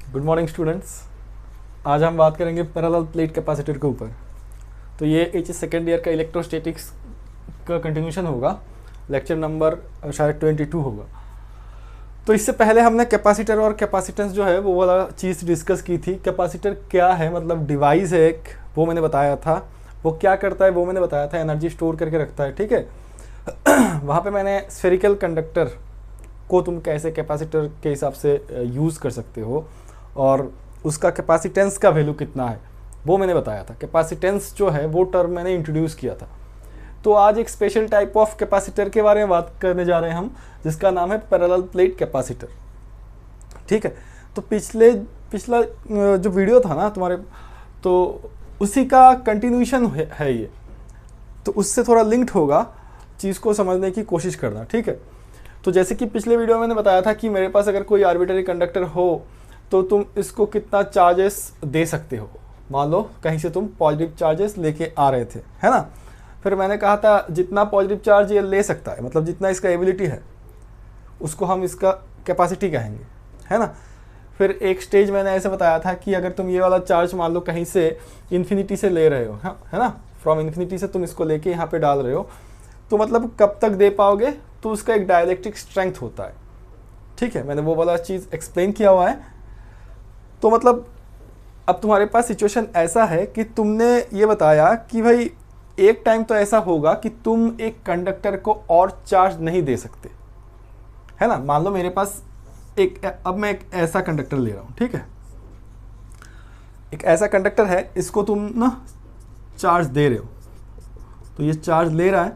Good morning students. आज हम बात करेंगे पैरेलल प्लेट कैपेसिटर के ऊपर। तो ये एच सेकेंड ईयर का इलेक्ट्रोस्टैटिक्स का कंटिन्यूशन होगा। लेक्चर नंबर शायद 22 होगा। तो इससे पहले हमने कैपेसिटर और कैपेसिटेंस जो है वो वाला चीज़ डिस्कस की थी। कैपेसिटर क्या है, मतलब डिवाइस है एक, वो मैंने बताया था। वो क्या करता है वो मैंने बताया था, एनर्जी स्टोर करके रखता है, ठीक है। वहाँ पे मैंने स्फेरिकल कंडक्टर को तुम कैसे कैपेसिटर के हिसाब से यूज़ कर सकते हो और उसका कैपेसिटेंस का वैल्यू कितना है वो मैंने बताया था। कैपेसिटेंस जो है वो टर्म मैंने इंट्रोड्यूस किया था। तो आज एक स्पेशल टाइप ऑफ कैपेसिटर के बारे में बात करने जा रहे हैं हम, जिसका नाम है पैरेलल प्लेट कैपेसिटर, ठीक है। तो पिछला जो वीडियो था ना तुम्हारे, तो उसी का कंटिन्यूशन है ये। तो उससे थोड़ा लिंक्ड होगा, चीज़ को समझने की कोशिश करना, ठीक है। तो जैसे कि पिछले वीडियो में मैंने बताया था कि मेरे पास अगर कोई आर्बिट्ररी कंडक्टर हो तो तुम इसको कितना चार्जेस दे सकते हो। मान लो कहीं से तुम पॉजिटिव चार्जेस लेके आ रहे थे, है ना। फिर मैंने कहा था जितना पॉजिटिव चार्ज ये ले सकता है, मतलब जितना इसका एबिलिटी है, उसको हम इसका कैपेसिटी कहेंगे, है ना। फिर एक स्टेज मैंने ऐसे बताया था कि अगर तुम ये वाला चार्ज मान लो कहीं से इन्फिनिटी से ले रहे हो, है ना, फ्रॉम इन्फिनिटी से तुम इसको लेके यहाँ पे डाल रहे हो, तो मतलब कब तक दे पाओगे, तो उसका एक डायलेक्ट्रिक स्ट्रेंथ होता है, ठीक है। मैंने वो वाला चीज़ एक्सप्लेन किया हुआ है। तो मतलब अब तुम्हारे पास सिचुएशन ऐसा है कि तुमने ये बताया कि भाई एक टाइम तो ऐसा होगा कि तुम एक कंडक्टर को और चार्ज नहीं दे सकते, है ना। मान लो मेरे पास अब मैं एक ऐसा कंडक्टर ले रहा हूँ, ठीक है। एक ऐसा कंडक्टर है, इसको तुम ना चार्ज दे रहे हो, तो ये चार्ज ले रहा है।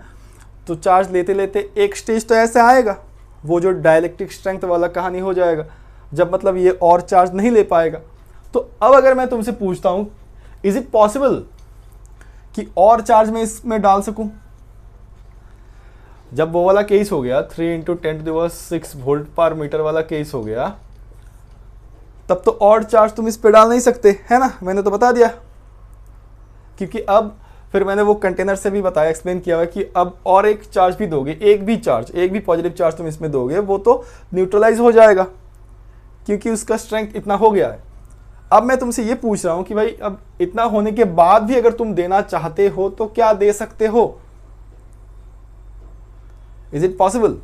तो चार्ज लेते लेते एक स्टेज तो ऐसे आएगा, वो जो डायलेक्ट्रिक स्ट्रेंथ वाला कहानी हो जाएगा, जब मतलब ये और चार्ज नहीं ले पाएगा। तो अब अगर मैं तुमसे पूछता हूं, इज इट पॉसिबल कि और चार्ज मैं इसमें डाल सकूं? जब वो वाला केस हो गया 3 × 10⁶ वोल्ट पर मीटर वाला केस हो गया, तब तो और चार्ज तुम इस पे डाल नहीं सकते, है ना। मैंने तो बता दिया, क्योंकि अब फिर मैंने वो कंटेनर से भी बताया, एक्सप्लेन किया हुआ कि अब और एक चार्ज भी दोगे, एक भी पॉजिटिव चार्ज तुम इसमें दोगे, वो तो न्यूट्रलाइज हो जाएगा, क्योंकि उसका स्ट्रेंथ इतना हो गया है। अब मैं तुमसे ये पूछ रहा हूं कि भाई अब इतना होने के बाद भी अगर तुम देना चाहते हो तो क्या दे सकते हो? Is it possible?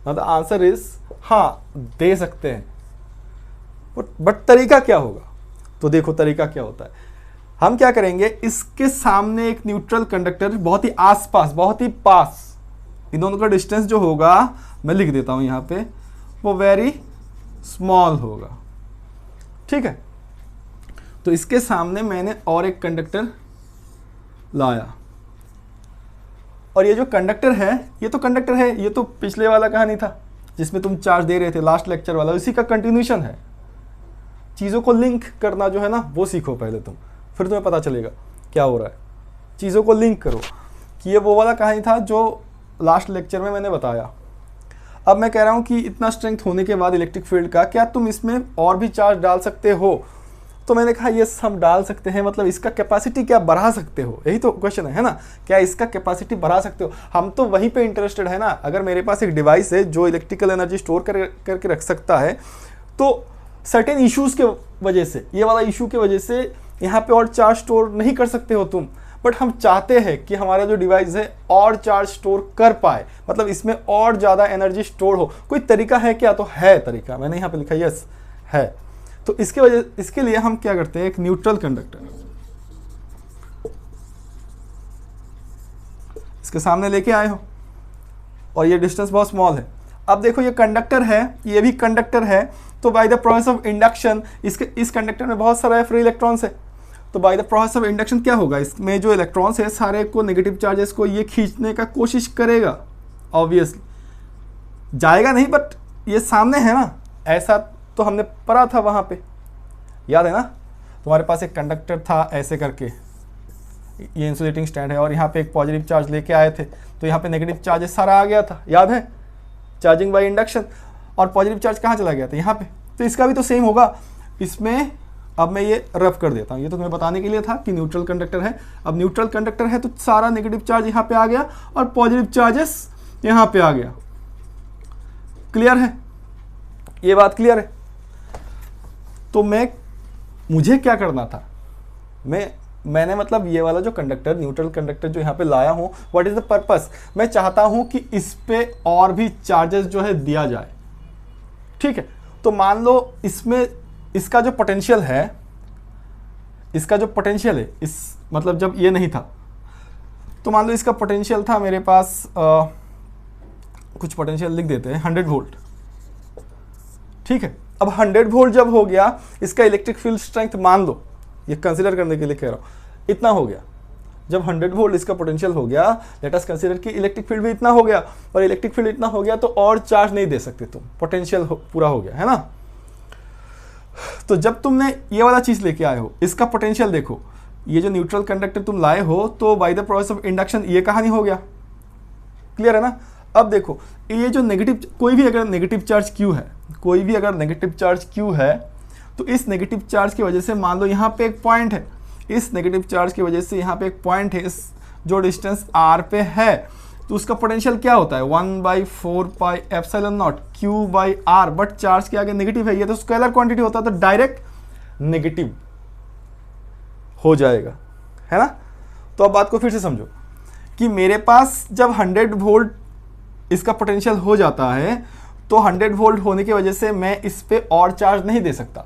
The answer is हाँ, दे सकते हैं। बट तरीका क्या होगा? तो देखो तरीका क्या होता है। हम क्या करेंगे, इसके सामने एक न्यूट्रल कंडक्टर बहुत ही आसपास, बहुत ही पास, इन दोनों का डिस्टेंस जो होगा मैं लिख देता हूं यहां पे, वो वेरी स्मॉल होगा, ठीक है। तो इसके सामने मैंने और एक कंडक्टर लाया, और ये जो कंडक्टर है, ये तो कंडक्टर है, ये तो पिछले वाला कहानी था जिसमें तुम चार्ज दे रहे थे, लास्ट लेक्चर वाला, उसी का कंटिन्यूशन है। चीज़ों को लिंक करना जो है ना, वो सीखो पहले तुम, फिर तुम्हें पता चलेगा क्या हो रहा है। चीज़ों को लिंक करो कि ये वो वाला कहानी था जो लास्ट लेक्चर में मैंने बताया। अब मैं कह रहा हूँ कि इतना स्ट्रेंथ होने के बाद इलेक्ट्रिक फील्ड का, क्या तुम इसमें और भी चार्ज डाल सकते हो? तो मैंने कहा यस, हम डाल सकते हैं। मतलब इसका कैपेसिटी क्या बढ़ा सकते हो, यही तो क्वेश्चन है ना। क्या इसका कैपेसिटी बढ़ा सकते हो? हम तो वहीं पे इंटरेस्टेड है ना। अगर मेरे पास एक डिवाइस है जो इलेक्ट्रिकल एनर्जी स्टोर करके रख सकता है, तो सर्टेन इश्यूज़ के वजह से, ये वाला इशू के वजह से यहाँ पे और चार्ज स्टोर नहीं कर सकते हो तुम। बट हम चाहते हैं कि हमारा जो डिवाइस है और चार्ज स्टोर कर पाए, मतलब इसमें और ज़्यादा एनर्जी स्टोर हो। कोई तरीका है क्या? तो है तरीका, मैंने यहाँ पे लिखा यस है। तो इसके लिए हम क्या करते हैं, एक न्यूट्रल कंडक्टर इसके सामने लेके आए हो, और ये डिस्टेंस बहुत स्मॉल है। अब देखो ये कंडक्टर है, ये भी कंडक्टर है, तो by the process of induction इस कंडक्टर में बहुत सारा फ्री इलेक्ट्रॉन्स है। तो by the process of induction क्या होगा, इसमें जो इलेक्ट्रॉन्स है सारे को, नेगेटिव चार्जेस को ये खींचने का कोशिश करेगा। ऑब्वियसली जाएगा नहीं, बट ये सामने है ना, ऐसा तो हमने पढ़ा था वहाँ पे, याद है ना। तुम्हारे पास एक कंडक्टर था ऐसे करके, ये इंसुलेटिंग स्टैंड है, और यहाँ पे एक पॉजिटिव चार्ज लेके आए थे, तो यहाँ पे नेगेटिव चार्जेस सारा आ गया था, याद है, चार्जिंग बाय इंडक्शन। और पॉजिटिव चार्ज कहाँ चला गया था? यहाँ पे। तो इसका भी तो सेम होगा। इसमें अब मैं ये रफ कर देता हूँ, ये तो तुम्हें बताने के लिए था कि न्यूट्रल कंडक्टर है। अब न्यूट्रल कंडक्टर है तो सारा नेगेटिव चार्ज यहाँ पे आ गया और पॉजिटिव चार्जेस यहाँ पे आ गया। क्लियर है? ये बात क्लियर है? तो मुझे क्या करना था, मैंने मतलब ये वाला जो कंडक्टर, न्यूट्रल कंडक्टर जो यहाँ पे लाया हूँ, व्हाट इज द पर्पस, मैं चाहता हूँ कि इस पे और भी चार्जेस जो है दिया जाए। ठीक है, तो मान लो इसमें इसका जो पोटेंशियल है, इस मतलब जब ये नहीं था, तो मान लो इसका पोटेंशियल था मेरे पास, कुछ पोटेंशियल लिख देते हैं 100 वोल्ट। ठीक है, अब 100 वोल्ट जब हो गया, इसका इलेक्ट्रिक फील्ड स्ट्रेंथ मान लो, ये कंसीडर करने के लिए कह रहा हूँ, इतना हो गया। जब 100 वोल्ट इसका पोटेंशियल हो गया, लेट अस कंसीडर कि इलेक्ट्रिक फील्ड भी इतना हो गया, और इलेक्ट्रिक फील्ड इतना हो गया तो और चार्ज नहीं दे सकते तुम, पोटेंशियल पूरा हो गया है ना। तो जब तुमने ये वाला चीज लेके आए हो, इसका पोटेंशियल देखो, ये जो न्यूट्रल कंडक्टर तुम लाए हो, तो by the process of induction ये कहानी हो गया, क्लियर है ना। अब देखो ये जो नेगेटिव, कोई भी अगर नेगेटिव चार्ज Q है, कोई भी अगर नेगेटिव चार्ज Q है, तो इस नेगेटिव चार्ज की वजह से मान लो यहाँ पे एक पॉइंट है, इस नेगेटिव चार्ज की वजह से यहाँ पे एक पॉइंट है, इस जो डिस्टेंस r पे है, तो उसका पोटेंशियल क्या होता है 1/4 pi epsilon not Q/r, but charge के आगे नेगेटिव है, ये तो स्केलर क्वांटिटी होता है, तो डायरेक्ट नेगेटिव हो जाएगा, है ना। तो अब बात को फिर से समझो कि मेरे पास जब 100 वोल्ट इसका पोटेंशियल हो जाता है, तो 100 वोल्ट होने की वजह से मैं इस पे और चार्ज नहीं दे सकता।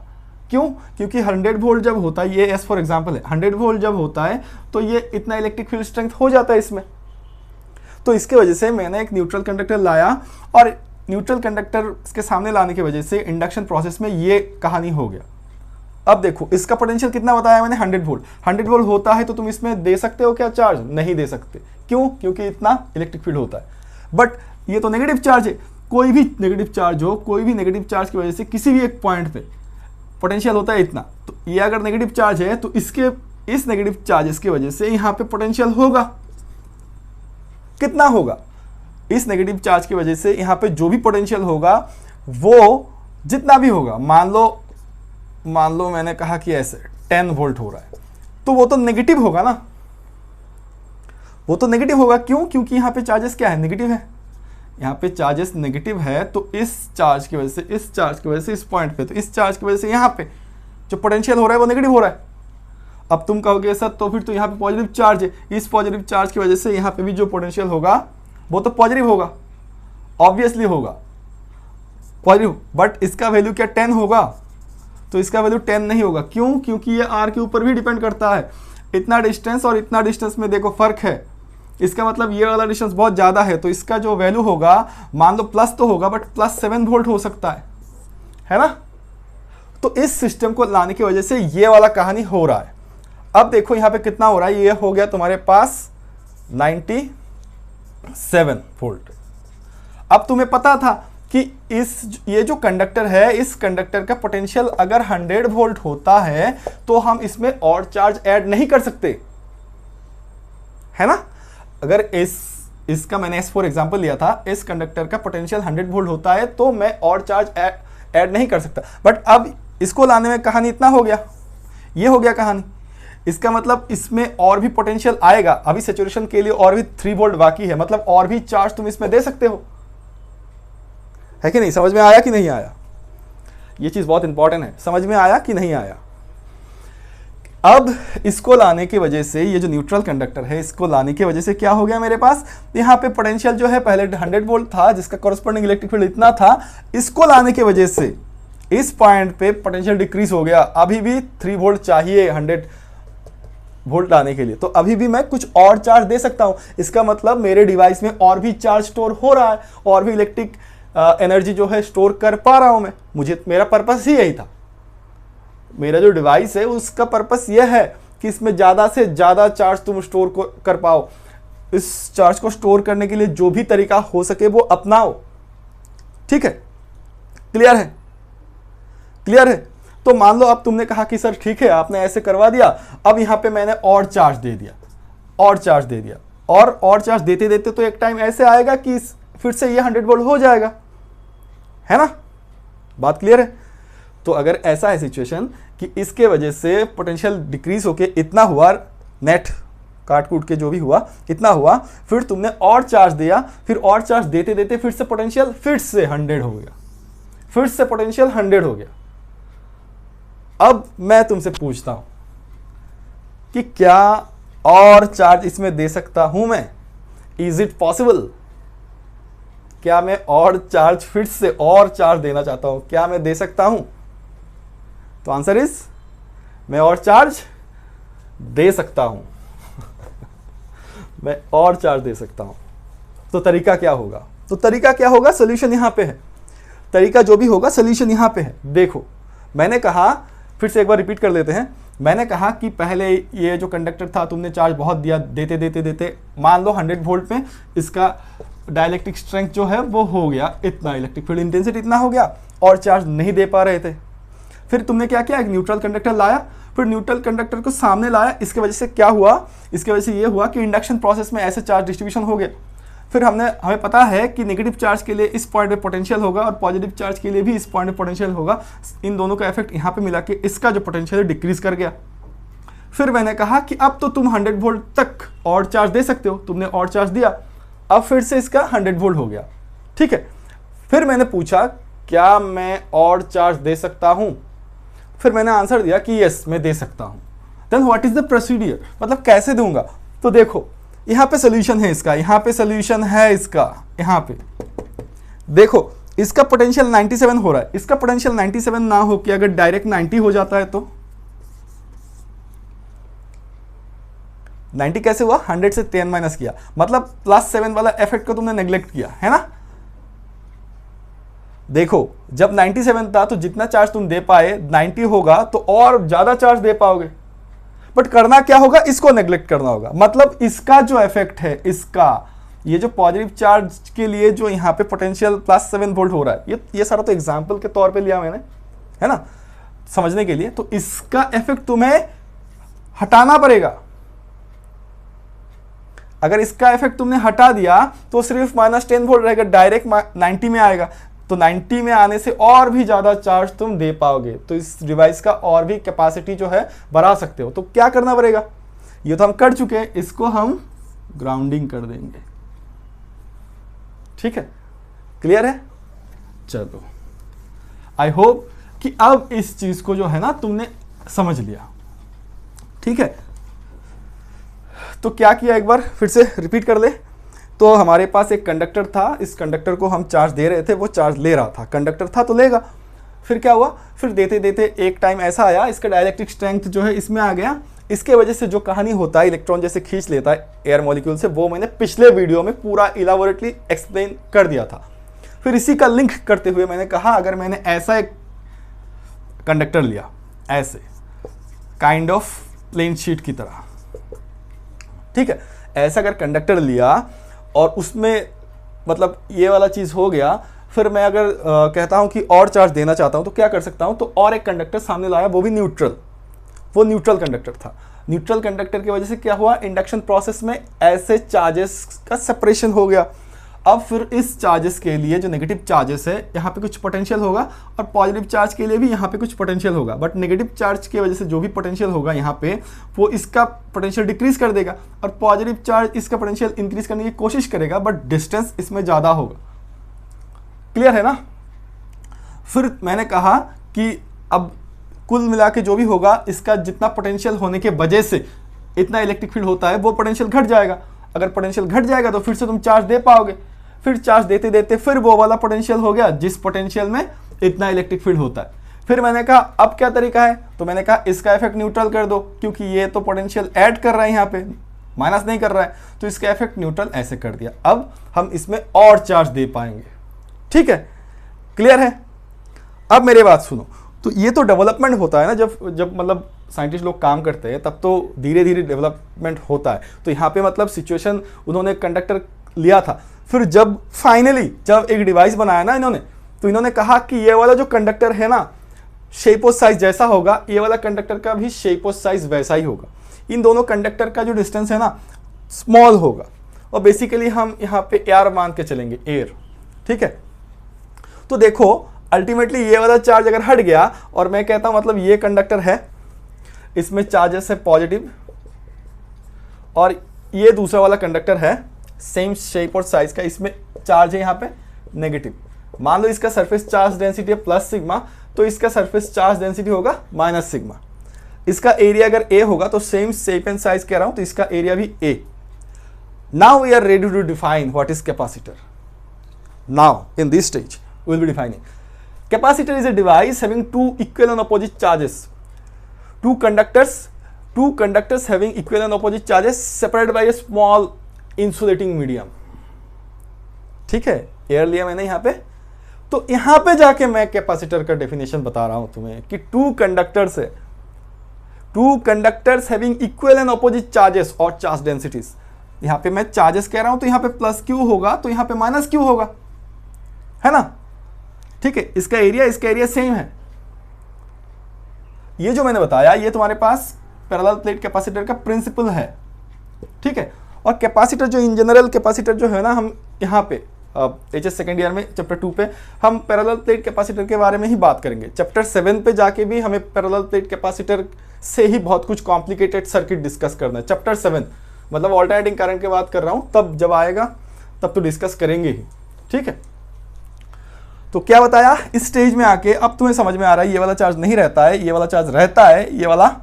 क्यों? क्योंकि 100 वोल्ट जब होता है, ये एस फॉर एग्जांपल है, 100 वोल्ट जब होता है तो ये इतना इलेक्ट्रिक फील्ड स्ट्रेंथ हो जाता है इसमें। तो इसके वजह से मैंने एक न्यूट्रल कंडक्टर लाया, और न्यूट्रल कंडक्टर के सामने लाने की वजह से इंडक्शन प्रोसेस में ये कहानी हो गया। अब देखो इसका पोटेंशियल कितना बताया मैंने, 100 वोल्ट। 100 वोल्ट होता है तो तुम इसमें दे सकते हो क्या चार्ज? नहीं दे सकते। क्यों? क्योंकि इतना इलेक्ट्रिक फील्ड होता है। बट ये तो नेगेटिव चार्ज है, कोई भी नेगेटिव चार्ज हो, कोई भी नेगेटिव चार्ज की वजह से किसी भी एक पॉइंट पे पोटेंशियल होता है इतना, तो ये अगर नेगेटिव चार्ज है तो इस नेगेटिव चार्जेस की वजह से यहाँ पे पोटेंशियल होगा, कितना होगा? इस नेगेटिव चार्ज की वजह से यहाँ पे जो भी पोटेंशियल होगा वो जितना भी होगा, मान लो मैंने कहा कि ऐसे 10 वोल्ट हो रहा है, तो वो तो नेगेटिव होगा ना, वो तो नेगेटिव होगा। क्यों? क्योंकि यहाँ पे चार्जेस क्या है, नेगेटिव है। यहाँ पे चार्जेस नेगेटिव है, तो इस चार्ज की वजह से, इस चार्ज की वजह से इस पॉइंट पे, तो इस चार्ज की वजह से यहाँ पे जो पोटेंशियल हो रहा है वो नेगेटिव हो रहा है। अब तुम कहोगे सर तो फिर तो यहाँ पे पॉजिटिव चार्ज है, इस पॉजिटिव चार्ज की वजह से यहाँ पे भी जो पोटेंशियल होगा वो तो पॉजिटिव होगा, ऑब्वियसली होगा पॉजिटिव। बट इसका वैल्यू क्या 10 होगा? तो इसका वैल्यू 10 नहीं होगा। क्यों? क्योंकि ये r के ऊपर भी डिपेंड करता है। इतना डिस्टेंस और इतना डिस्टेंस में देखो फर्क है, इसका मतलब ये वाला डिस्टेंस बहुत ज़्यादा है, तो इसका जो वैल्यू होगा मान लो प्लस तो होगा, बट +7 वोल्ट हो सकता है ना। तो इस सिस्टम को लाने की वजह से ये वाला कहानी हो रहा है। अब देखो यहाँ पे कितना हो रहा है, ये हो गया तुम्हारे पास 97 वोल्ट। अब तुम्हें पता था कि ये जो कंडक्टर है, इस कंडक्टर का पोटेंशियल अगर 100 वोल्ट होता है तो हम इसमें और चार्ज ऐड नहीं कर सकते, है ना। अगर इसका मैंने फॉर एग्जांपल लिया था, इस कंडक्टर का पोटेंशियल 100 वोल्ट होता है तो मैं और चार्ज ऐड नहीं कर सकता। बट अब इसको लाने में कहानी इतना हो गया, ये हो गया कहानी। इसका मतलब इसमें और भी पोटेंशियल आएगा, अभी सैचुरेशन के लिए और भी 3 वोल्ट बाकी है, मतलब और भी चार्ज तुम इसमें दे सकते हो, है कि नहीं? समझ में आया कि नहीं आया? ये चीज बहुत इंपॉर्टेंट है, समझ में आया कि नहीं आया? अब इसको लाने की वजह से, ये जो न्यूट्रल कंडक्टर है, इसको लाने की वजह से क्या हो गया मेरे पास, यहाँ पे पोटेंशियल जो है पहले 100 वोल्ट था जिसका कॉरस्पॉन्डिंग इलेक्ट्रिक फील्ड इतना था, इसको लाने की वजह से इस पॉइंट पे पोटेंशियल डिक्रीज हो गया। अभी भी 3 वोल्ट चाहिए 100 वोल्ट लाने के लिए, तो अभी भी मैं कुछ और चार्ज दे सकता हूं। इसका मतलब मेरे डिवाइस में और भी चार्ज स्टोर हो रहा है, और भी इलेक्ट्रिक एनर्जी जो है स्टोर कर पा रहा हूं मैं। मेरा पर्पस ही यही था, मेरा जो डिवाइस है उसका पर्पस यह है कि इसमें ज़्यादा से ज़्यादा चार्ज तुम स्टोर कर पाओ। इस चार्ज को स्टोर करने के लिए जो भी तरीका हो सके वो अपनाओ, ठीक है? क्लियर है? क्लियर है? तो मान लो अब तुमने कहा कि सर ठीक है, आपने ऐसे करवा दिया, अब यहाँ पे मैंने और चार्ज दे दिया, और चार्ज दे दिया, और चार्ज देते देते तो एक टाइम ऐसे आएगा कि फिर से ये 100 वोल्ट हो जाएगा, है ना? बात क्लियर है? तो अगर ऐसा है सिचुएशन कि इसके वजह से पोटेंशियल डिक्रीज होके इतना हुआ, नेट काट कूट के जो भी हुआ इतना हुआ, फिर तुमने और चार्ज दिया, फिर और चार्ज देते देते फिर से पोटेंशियल फिर से 100 हो गया, फिर से पोटेंशियल 100 हो गया, अब मैं तुमसे पूछता हूं कि क्या और चार्ज इसमें दे सकता हूं मैं? Is it possible? क्या मैं और चार्ज फिर से और चार्ज देना चाहता हूं, क्या मैं दे सकता हूं? तो आंसर इज मैं और चार्ज दे सकता हूं। मैं और चार्ज दे सकता हूं। तो तरीका क्या होगा? तो तरीका क्या होगा? सोल्यूशन यहां पे है। तरीका जो भी होगा सोल्यूशन यहां पे है। देखो मैंने कहा, फिर से एक बार रिपीट कर लेते हैं। मैंने कहा कि पहले ये जो कंडक्टर था तुमने चार्ज बहुत दिया, देते देते देते मान लो 100 वोल्ट में इसका डाइलेक्ट्रिक स्ट्रेंथ जो है वो हो गया इतना, इलेक्ट्रिक फील्ड इंटेंसिटी इतना हो गया, और चार्ज नहीं दे पा रहे थे। फिर तुमने क्या किया? एक न्यूट्रल कंडक्टर लाया, फिर न्यूट्रल कंडक्टर को सामने लाया। इसके वजह से क्या हुआ? इसके वजह से ये हुआ कि इंडक्शन प्रोसेस में ऐसे चार्ज डिस्ट्रीब्यूशन हो गया। फिर हमें पता है कि नेगेटिव चार्ज के लिए इस पॉइंट पे पोटेंशियल होगा और पॉजिटिव चार्ज के लिए भी इस पॉइंट पे पोटेंशियल होगा। इन दोनों का इफेक्ट यहाँ पे मिला के इसका जो पोटेंशियल है डिक्रीज कर गया। फिर मैंने कहा कि अब तो तुम 100 वोल्ट तक और चार्ज दे सकते हो। तुमने और चार्ज दिया, अब फिर से इसका 100 वोल्ट हो गया। ठीक है। फिर मैंने पूछा क्या मैं और चार्ज दे सकता हूं? फिर मैंने आंसर दिया कि यस मैं दे सकता हूं। Then what is the procedure, मतलब कैसे दूंगा? तो देखो यहां पे सोल्यूशन है इसका, यहां पे सोल्यूशन है इसका। यहां पे देखो इसका पोटेंशियल 97 हो रहा है। इसका पोटेंशियल 97 ना हो कि अगर डायरेक्ट 90 हो जाता है तो 90 कैसे हुआ? 100 से 10 माइनस किया, मतलब +7 वाला इफेक्ट को तुमने नेग्लेक्ट किया है ना। देखो जब 97 था तो जितना चार्ज तुम दे पाए 90 होगा तो और ज्यादा चार्ज दे पाओगे, बट करना क्या होगा? इसको नेग्लेक्ट करना होगा। मतलब इसका जो इफेक्ट है, इसका ये जो पॉजिटिव चार्ज के लिए जो यहाँ पे पोटेंशियल +7 वोल्ट हो रहा है, ये सारा तो एग्जाम्पल के तौर पे लिया मैंने, है ना, समझने के लिए। तो इसका इफेक्ट तुम्हें हटाना पड़ेगा। अगर इसका इफेक्ट तुमने हटा दिया तो सिर्फ -10 वोल्ट रहेगा, डायरेक्ट 90 में आएगा। तो 90 में आने से और भी ज्यादा चार्ज तुम दे पाओगे, तो इस डिवाइस का और भी कैपेसिटी जो है बढ़ा सकते हो। तो क्या करना पड़ेगा? ये तो हम कर चुके हैं, इसको हम ग्राउंडिंग कर देंगे। ठीक है, क्लियर है? चलो आई होप कि अब इस चीज को जो है ना तुमने समझ लिया। ठीक है, तो क्या किया एक बार फिर से रिपीट कर ले। तो हमारे पास एक कंडक्टर था, इस कंडक्टर को हम चार्ज दे रहे थे, वो चार्ज ले रहा था, कंडक्टर था तो लेगा। फिर क्या हुआ? फिर देते देते एक टाइम ऐसा आया इसका डाइलेक्ट्रिक स्ट्रेंथ जो है इसमें आ गया। इसके वजह से जो कहानी होता है इलेक्ट्रॉन जैसे खींच लेता है एयर मॉलिक्यूल से, वो मैंने पिछले वीडियो में पूरा इलाबोरेटली एक्सप्लेन कर दिया था। फिर इसी का लिंक करते हुए मैंने कहा अगर मैंने ऐसा एक कंडक्टर लिया, ऐसे काइंड ऑफ प्लेन शीट की तरह, ठीक है, ऐसा अगर कंडक्टर लिया और उसमें मतलब ये वाला चीज हो गया, फिर मैं अगर कहता हूं कि और चार्ज देना चाहता हूं तो क्या कर सकता हूं? तो और एक कंडक्टर सामने लाया, वो भी न्यूट्रल, वो न्यूट्रल कंडक्टर था। न्यूट्रल कंडक्टर की वजह से क्या हुआ? इंडक्शन प्रोसेस में ऐसे चार्जेस का सेपरेशन हो गया। अब फिर इस चार्जेस के लिए जो नेगेटिव चार्जेस है यहाँ पे कुछ पोटेंशियल होगा और पॉजिटिव चार्ज के लिए भी यहाँ पे कुछ पोटेंशियल होगा, बट नेगेटिव चार्ज की वजह से जो भी पोटेंशियल होगा यहाँ पे वो इसका पोटेंशियल डिक्रीज कर देगा और पॉजिटिव चार्ज इसका पोटेंशियल इंक्रीज करने की कोशिश करेगा, बट डिस्टेंस इसमें ज़्यादा होगा। क्लियर है ना? फिर मैंने कहा कि अब कुल मिला के जो भी होगा इसका जितना पोटेंशियल होने के वजह से इतना इलेक्ट्रिक फील्ड होता है वो पोटेंशियल घट जाएगा। अगर पोटेंशियल घट जाएगा तो फिर से तुम चार्ज दे पाओगे। फिर चार्ज देते देते फिर वो वाला पोटेंशियल हो गया जिस पोटेंशियल में इतना इलेक्ट्रिक फील्ड होता है। फिर मैंने कहा अब क्या तरीका है? तो मैंने कहा इसका इफेक्ट न्यूट्रल कर दो, क्योंकि ये तो पोटेंशियल ऐड कर रहा है यहाँ पे, माइनस नहीं कर रहा है, तो इसका इफेक्ट न्यूट्रल ऐसे कर दिया। अब हम इसमें और चार्ज दे पाएंगे। ठीक है, क्लियर है? अब मेरी बात सुनो। तो ये तो डेवलपमेंट होता है ना, जब मतलब साइंटिस्ट लोग काम करते हैं तब तो धीरे धीरे डेवलपमेंट होता है। तो यहाँ पे मतलब सिचुएशन उन्होंने कंडक्टर लिया था, फिर जब फाइनली जब एक डिवाइस बनाया ना इन्होंने, तो इन्होंने कहा कि ये वाला जो कंडक्टर है ना शेप और साइज जैसा होगा, ये वाला कंडक्टर का भी शेप और साइज वैसा ही होगा। इन दोनों कंडक्टर का जो डिस्टेंस है ना स्मॉल होगा और बेसिकली हम यहाँ पे एयर मान के चलेंगे, एयर। ठीक है, तो देखो अल्टीमेटली ये वाला चार्ज अगर हट गया और मैं कहता हूं मतलब ये कंडक्टर है, इसमें चार्जेस है पॉजिटिव, और ये दूसरा वाला कंडक्टर है सेम शेप और साइज का, इसमें चार्ज है यहाँ पे नेगेटिव। मान लो इसका सरफेस चार्ज डेंसिटी है +σ, तो इसका सरफेस चार्ज डेंसिटी होगा माइनस सिग्मा। इसका एरिया अगर ए होगा तो सेम शेप एंड साइज कह रहा हूं तो इसका एरिया भी A. Now we are ready to define what is capacitor. Now in this stage we will be defining capacitor is a device having two equal and opposite charges, two conductors having equal and opposite charges separated by a small insulating medium। ठीक है, air लिया मैंने यहां पे, तो यहां पे जाके मैं कैपेसिटर का डेफिनेशन बता रहा हूं तुम्हें कि two conductors having equal and opposite charges और चार्ज डेंसिटीज। यहां पे मैं चार्जेस कह रहा हूं तो यहां पे प्लस क्यू होगा तो यहां पे माइनस क्यू होगा, है ना। ठीक है, इसका एरिया सेम है। ये जो मैंने बताया ये तुम्हारे पास पैरेलल प्लेट कैपेसिटर का प्रिंसिपल है। ठीक है, और कैपेसिटर जो इन जनरल कैपेसिटर जो है ना, हम यहाँ पे एचएस सेकेंड ईयर में चैप्टर 2 पे हम पैरेलल प्लेट कैपेसिटर के बारे में ही बात करेंगे। चैप्टर 7 पे जाके भी हमें पैरेलल प्लेट कैपेसिटर से ही बहुत कुछ कॉम्प्लिकेटेड सर्किट डिस्कस करना है। चैप्टर 7 मतलब ऑल्टरनेटिंग करंट की बात कर रहा हूँ, तब जब आएगा तब तो डिस्कस करेंगे ही। ठीक है, तो क्या बताया, इस स्टेज में आके अब तुम्हें समझ में आ रहा है ये वाला चार्ज नहीं रहता है, ये वाला चार्ज रहता है, ये वाला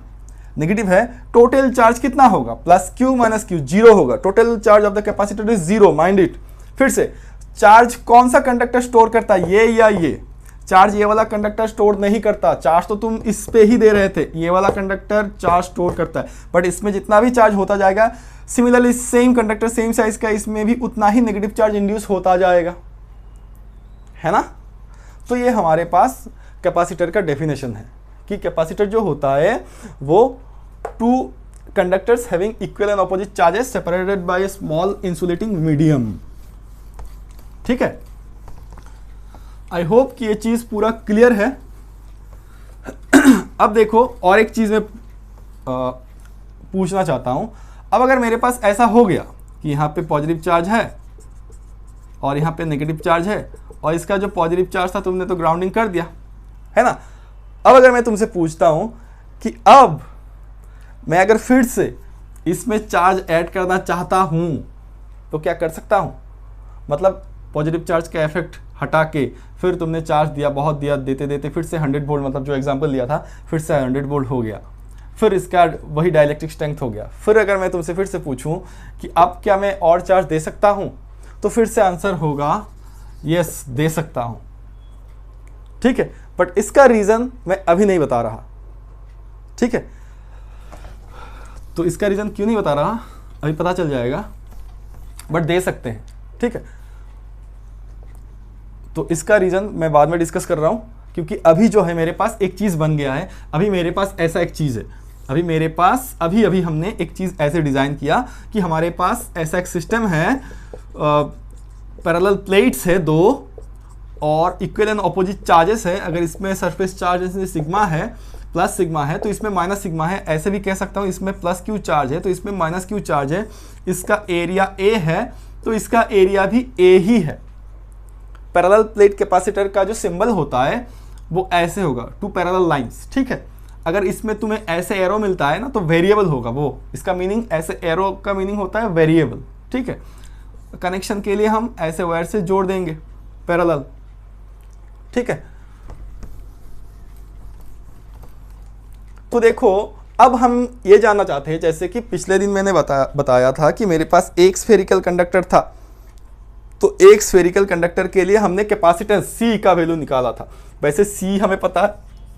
नेगेटिव है। टोटल चार्ज कितना होगा, plus Q minus Q, zero होगा। Total charge of the capacitor is zero, mind it. फिर से चार्ज कौन सा कंडक्टर स्टोर करता है, ये या ये? चार्ज ये वाला कंडक्टर स्टोर नहीं करता, चार्ज तो तुम इस पे ही दे रहे थे, ये वाला कंडक्टर चार्ज स्टोर करता है। बट इसमें जितना भी चार्ज होता जाएगा, similarly same conductor same size का, इसमें भी उतना ही नेगेटिव चार्ज इंड्यूस होता जाएगा, है ना। तो ये हमारे पास कैपेसिटर का डेफिनेशन है कि कैपेसिटर जो होता है वो two conductors having equal and opposite charges separated by A small insulating medium. ठीक है, आई होप कि ये चीज पूरा क्लियर है। अब देखो और एक चीज मैं पूछना चाहता हूं। अब अगर मेरे पास ऐसा हो गया कि यहां पे पॉजिटिव चार्ज है और यहां पे नेगेटिव चार्ज है, और इसका जो पॉजिटिव चार्ज था तुमने तो ग्राउंडिंग कर दिया, है ना। अब अगर मैं तुमसे पूछता हूं कि अब मैं अगर फिर से इसमें चार्ज ऐड करना चाहता हूं तो क्या कर सकता हूं? मतलब पॉजिटिव चार्ज का इफेक्ट हटा के फिर तुमने चार्ज दिया, बहुत दिया, देते देते फिर से 100 वोल्ट, मतलब जो एग्जांपल लिया था फिर से 100 वोल्ट हो गया, फिर इसका वही डाइलेक्ट्रिक स्ट्रेंथ हो गया। फिर अगर मैं तुमसे फिर से पूछूं कि अब क्या मैं और चार्ज दे सकता हूं, तो फिर से आंसर होगा यस, दे सकता हूं। ठीक है, बट इसका रीजन मैं अभी नहीं बता रहा। ठीक है, तो इसका रीजन क्यों नहीं बता रहा अभी पता चल जाएगा, बट दे सकते हैं। ठीक है, तो इसका रीजन मैं बाद में डिस्कस कर रहा हूं, क्योंकि अभी जो है मेरे पास एक चीज बन गया है। अभी मेरे पास ऐसा एक चीज है, अभी मेरे पास अभी हमने एक चीज ऐसे डिजाइन किया कि हमारे पास ऐसा एक सिस्टम है, पैरेलल प्लेट्स है दो और इक्वल एंड ऑपोजिट चार्जेस है। अगर इसमें सरफेस चार्ज सिग्मा है, प्लस सिग्मा है, तो इसमें माइनस सिग्मा है। ऐसे भी कह सकता हूँ इसमें प्लस क्यू चार्ज है तो इसमें माइनस क्यू चार्ज है। इसका एरिया ए है तो इसका एरिया भी ए ही है। पैरेलल प्लेट कैपेसिटर का जो सिंबल होता है वो ऐसे होगा, टू पैरेलल लाइंस। ठीक है, अगर इसमें तुम्हें ऐसे एरो मिलता है ना तो वेरिएबल होगा वो, इसका मीनिंग ऐसे एरो का मीनिंग होता है वेरिएबल। ठीक है, कनेक्शन के लिए हम ऐसे वायर से जोड़ देंगे पैरेलल। ठीक है, तो देखो अब हम ये जानना चाहते हैं, जैसे कि पिछले दिन मैंने बताया था कि मेरे पास एक स्फेरिकल कंडक्टर था, तो एक स्फेरिकल कंडक्टर के लिए हमने कैपेसिटेंस C का वैल्यू निकाला था। वैसे C हमें पता है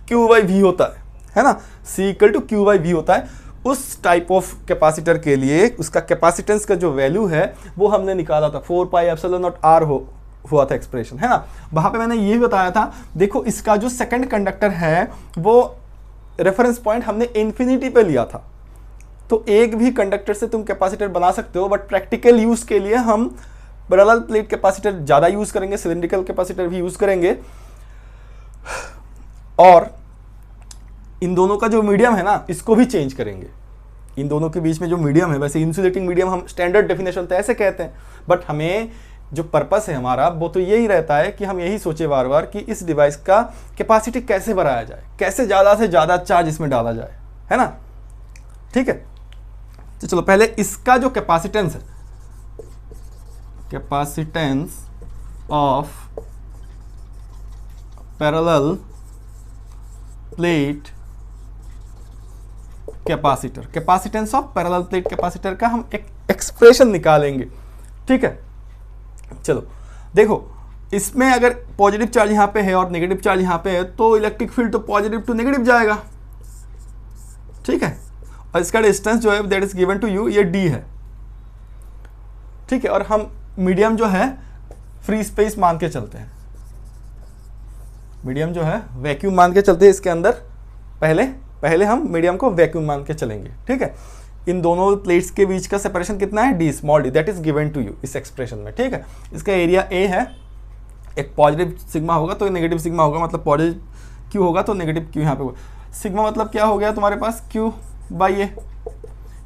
Q/V होता है ना, C = Q/V होता है। उस टाइप ऑफ कैपेसिटर के लिए उसका कैपेसिटेंस का जो वैल्यू है वो हमने निकाला था, 4πε0r हुआ था एक्सप्रेशन, है ना। वहां पे मैंने ये बताया था, देखो इसका जो सेकंड कंडक्टर है वो रेफरेंस पॉइंट हमने इन्फिनिटी पे लिया था। तो एक भी कंडक्टर से तुम कैपेसिटर बना सकते हो, बट प्रैक्टिकल यूज के लिए हम पैरेलल प्लेट कैपेसिटर ज़्यादा यूज करेंगे, सिलिंड्रिकल कैपेसिटर भी यूज करेंगे। और इन दोनों का जो मीडियम है ना इसको भी चेंज करेंगे। इन दोनों के बीच में जो मीडियम है, वैसे इंसुलेटिंग मीडियम हम स्टैंडर्ड डेफिनेशन तो ऐसे कहते हैं, बट हमें जो पर्पस है हमारा वो तो यही रहता है कि हम यही सोचे बार बार कि इस डिवाइस का कैपेसिटी कैसे बढ़ाया जाए, कैसे ज़्यादा से ज़्यादा चार्ज इसमें डाला जाए, है ना। ठीक है, तो चलो पहले इसका जो कैपेसिटेंस है, capacitance of parallel plate capacitor, capacitance of parallel plate capacitor का हम एक एक्सप्रेशन निकालेंगे। ठीक है, चलो देखो, इसमें अगर पॉजिटिव चार्ज यहां पे है और नेगेटिव चार्ज यहां पे है तो इलेक्ट्रिक फील्ड तो पॉजिटिव टू नेगेटिव जाएगा। ठीक है, और इसका डिस्टेंस जो है that is given to you, ये d है। ठीक है, और हम मीडियम जो है फ्री स्पेस मान के चलते हैं, मीडियम जो है वैक्यूम मान के चलते हैं इसके अंदर। पहले हम मीडियम को वैक्यूम मान के चलेंगे। ठीक है, इन दोनों प्लेट्स के बीच का सेपरेशन कितना है, d small d, that is given to you इस एक्सप्रेशन में। ठीक है, इसका एरिया a है, एक पॉजिटिव सिग्मा होगा तो नेगेटिव सिग्मा होगा, मतलब पॉजिटिव q होगा तो नेगेटिव q यहाँ पे होगा। सिग्मा मतलब क्या हो गया तुम्हारे पास, q बाई a,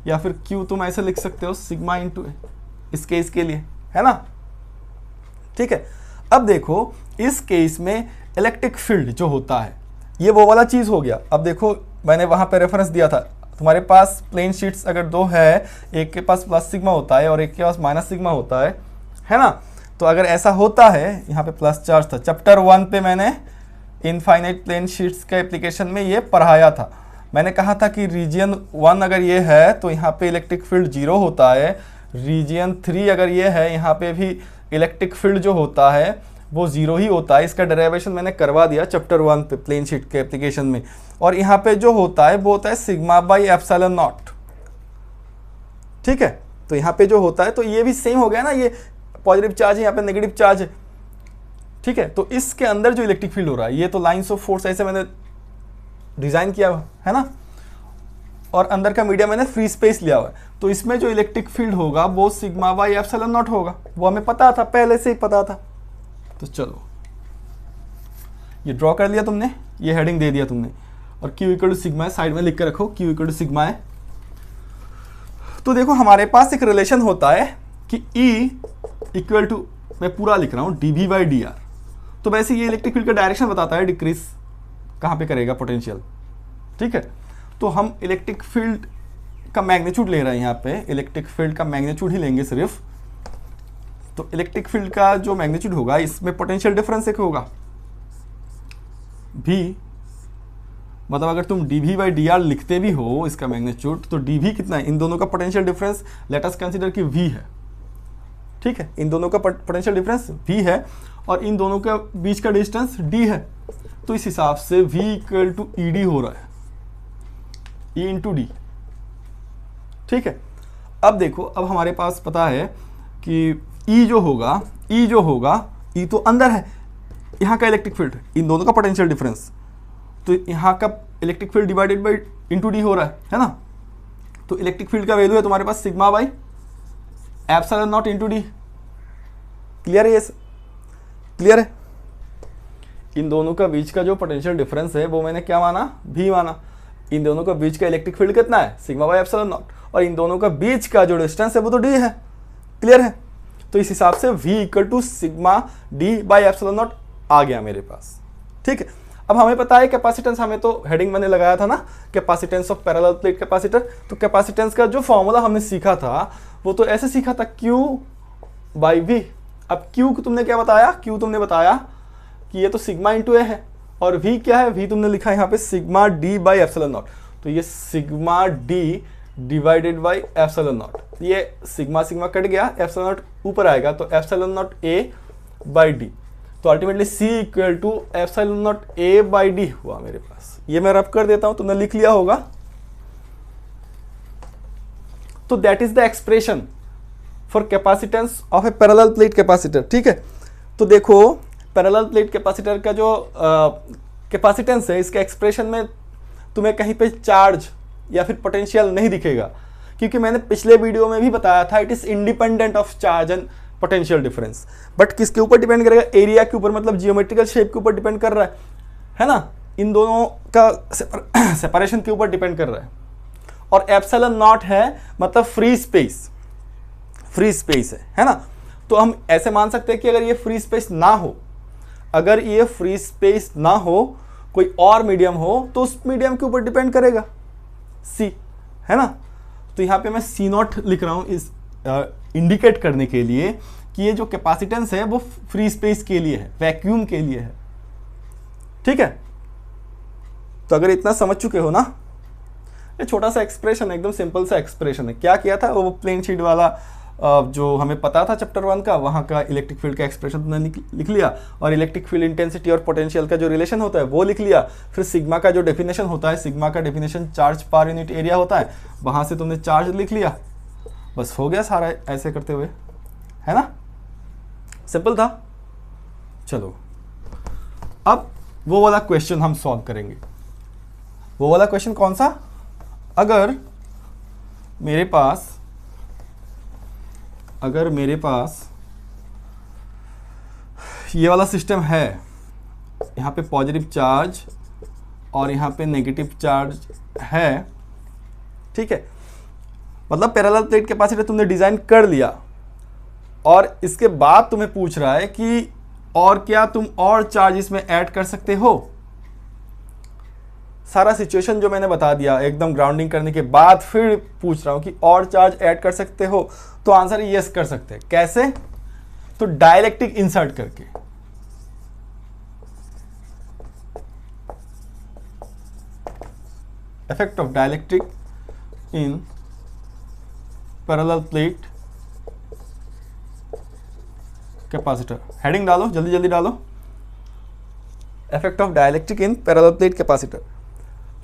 या फिर q तुम ऐसे लिख सकते हो सिग्मा इंटू a इस केस के लिए, है ना। ठीक है, अब देखो इस केस में इलेक्ट्रिक फील्ड जो होता है ये वो वाला चीज हो गया। अब देखो मैंने वहां पे रेफरेंस दिया था, तुम्हारे पास प्लेन शीट्स अगर दो है, एक के पास प्लस सिग्मा होता है और एक के पास माइनस सिग्मा होता है ना। तो अगर ऐसा होता है, यहाँ पे प्लस चार्ज था, चैप्टर 1 पे मैंने इनफाइनाइट प्लेन शीट्स के एप्लीकेशन में ये पढ़ाया था। मैंने कहा था कि रीजन 1 अगर ये है तो यहाँ पे इलेक्ट्रिक फील्ड 0 होता है, रीजन 3 अगर ये है यहाँ पे भी इलेक्ट्रिक फील्ड जो होता है वो 0 ही होता है। इसका डेरिवेशन मैंने करवा दिया चैप्टर 1 पे प्लेन शीट के एप्लीकेशन में। और यहाँ पे जो होता है वो होता है सिग्मा बाई एप्सिलॉन नॉट। ठीक है, तो यहाँ पे जो होता है तो ये भी सेम हो गया ना, ये पॉजिटिव चार्ज है, यहाँ पे नेगेटिव चार्ज है। ठीक है, तो इसके अंदर जो इलेक्ट्रिक फील्ड हो रहा है ये तो लाइंस ऑफ फोर्स ऐसे मैंने डिजाइन किया हुआ है ना, और अंदर का मीडिया मैंने फ्री स्पेस लिया हुआ है। तो इसमें जो इलेक्ट्रिक फील्ड होगा वो सिग्मा बाई एप्सिलॉन नॉट होगा, वो हमें पता था, पहले से ही पता था। तो चलो ये ड्रॉ कर लिया तुमने, ये हेडिंग दे दिया तुमने, और Q इक्वल टू सिग्मा है, साइड में लिख कर रखो Q इक्वल टू सिग्मा है। तो देखो हमारे पास एक रिलेशन होता है कि E इक्वल टू, मैं पूरा लिख रहा हूं, dV बाई dr। तो वैसे ये इलेक्ट्रिक फील्ड का डायरेक्शन बताता है, डिक्रीज कहां पे करेगा पोटेंशियल। ठीक है, तो हम इलेक्ट्रिक फील्ड का मैग्नीट्यूड ले रहे हैं, यहाँ पे इलेक्ट्रिक फील्ड का मैग्नीट्यूड ही लेंगे सिर्फ। तो इलेक्ट्रिक फील्ड का जो मैग्नीट्यूड होगा इसमें पोटेंशियल डिफरेंस एक होगा v, मतलब अगर तुम dV बाई dr लिखते भी हो इसका मैग्नीट्यूड, तो dV कितना है, इन दोनों का potential difference let us consider कि v है। ठीक है, इन दोनों का पोटेंशियल डिफरेंस v है और इन दोनों के बीच का डिस्टेंस d है। तो इस हिसाब से v इक्वल टू ed हो रहा है, e इंटू डी। ठीक है, अब देखो, अब हमारे पास पता है कि E जो होगा E तो अंदर है, यहाँ का इलेक्ट्रिक फील्ड, इन दोनों का पोटेंशियल डिफरेंस, तो यहाँ का electric field divided by into D हो रहा है ना। तो इलेक्ट्रिक फील्ड का वैल्यू है तुम्हारे पास sigma by epsilon naught into D. Clear है, ये क्लियर है। इन दोनों का बीच का जो पोटेंशियल डिफरेंस है वो मैंने क्या माना, v माना। इन दोनों का बीच का इलेक्ट्रिक फील्ड कितना है, सिग्मा बाई एप्सिलॉन नॉट, और इन दोनों का बीच का जो डिस्टेंस है वो तो d है। क्लियर है, तो इस हिसाब से v equal to sigma d by epsilon naught आ गया मेरे पास। ठीक है, अब हमें पता है कैपेसिटेंस, हमें तो हेडिंग मैंने लगाया था ना, capacitance of parallel plate capacitor. तो कैपेसिटेंस का जो फॉर्मूला हमने सीखा था वो तो ऐसे सीखा था, Q बाई V। अब Q को तुमने क्या बताया, Q तुमने बताया कि ये तो सिग्मा इंटू ए है, और V क्या है, V तुमने लिखा है यहाँ पे sigma d by epsilon naught. तो ये sigma d divided by epsilon naught, ये सिग्मा सिग्मा कट गया, एप्सिलॉन नॉट ऊपर आएगा, तो epsilon naught a by D. तो ultimately C equal to epsilon naught a by D हुआ मेरे पास। ये मैं रब कर देता हूं, तुमने लिख लिया होगा। तो that is the expression for capacitance of a parallel plate capacitor. ठीक है, तो देखो पैरेलल प्लेट कैपेसिटर का जो कैपेसिटेंस है, इसके एक्सप्रेशन में तुम्हें कहीं पे चार्ज या फिर पोटेंशियल नहीं दिखेगा, क्योंकि मैंने पिछले वीडियो में भी बताया था it is independent of charge and potential difference. But किसके ऊपर डिपेंड करेगा, एरिया के ऊपर, मतलब जियोमेट्रिकल शेप के ऊपर डिपेंड कर रहा है ना, इन दोनों का सेपरेशन के ऊपर डिपेंड कर रहा है। और एप्सिलॉन नॉट है मतलब फ्री स्पेस है ना। तो हम ऐसे मान सकते हैं कि अगर ये फ्री स्पेस ना हो, अगर ये फ्री स्पेस ना हो, कोई और मीडियम हो, तो उस मीडियम के ऊपर डिपेंड करेगा C, है ना। तो यहाँ पे मैं C नॉट लिख रहा हूँ इस इंडिकेट करने के लिए कि ये जो कैपेसिटेंस है वो फ्री स्पेस के लिए है, वैक्यूम के लिए है। ठीक है, तो अगर इतना समझ चुके हो ना, ये छोटा सा एक्सप्रेशन, एकदम सिंपल सा एक्सप्रेशन है। क्या किया था, वो प्लेन शीट वाला जो हमें पता था चैप्टर 1 का, वहाँ का इलेक्ट्रिक फील्ड का एक्सप्रेशन तुमने लिख लिया, और इलेक्ट्रिक फील्ड इंटेंसिटी और पोटेंशियल का जो रिलेशन होता है वो लिख लिया। फिर सिग्मा का जो डेफिनेशन होता है, सिग्मा का definition charge per unit area होता है, वहाँ से तुमने चार्ज लिख लिया। बस हो गया सारा ऐसे करते हुए, है ना, सिंपल था। चलो अब वो वाला क्वेश्चन हम सॉल्व करेंगे। वो वाला क्वेश्चन कौन सा, अगर मेरे पास ये वाला सिस्टम है, यहाँ पे पॉजिटिव चार्ज और यहाँ पे नेगेटिव चार्ज है, ठीक है, मतलब पैरेलल प्लेट कैपेसिटर तुमने डिजाइन कर लिया, और इसके बाद तुम्हें पूछ रहा है कि और क्या तुम और चार्ज इसमें ऐड कर सकते हो। सारा सिचुएशन जो मैंने बता दिया एकदम ग्राउंडिंग करने के बाद फिर पूछ रहा हूं कि और चार्ज ऐड कर सकते हो, तो आंसर यस कर सकते हैं। कैसे, तो डाइलेक्ट्रिक इंसर्ट करके। Effect of dielectric in parallel plate capacitor, heading डालो, जल्दी जल्दी डालो, effect of dielectric in parallel plate capacitor.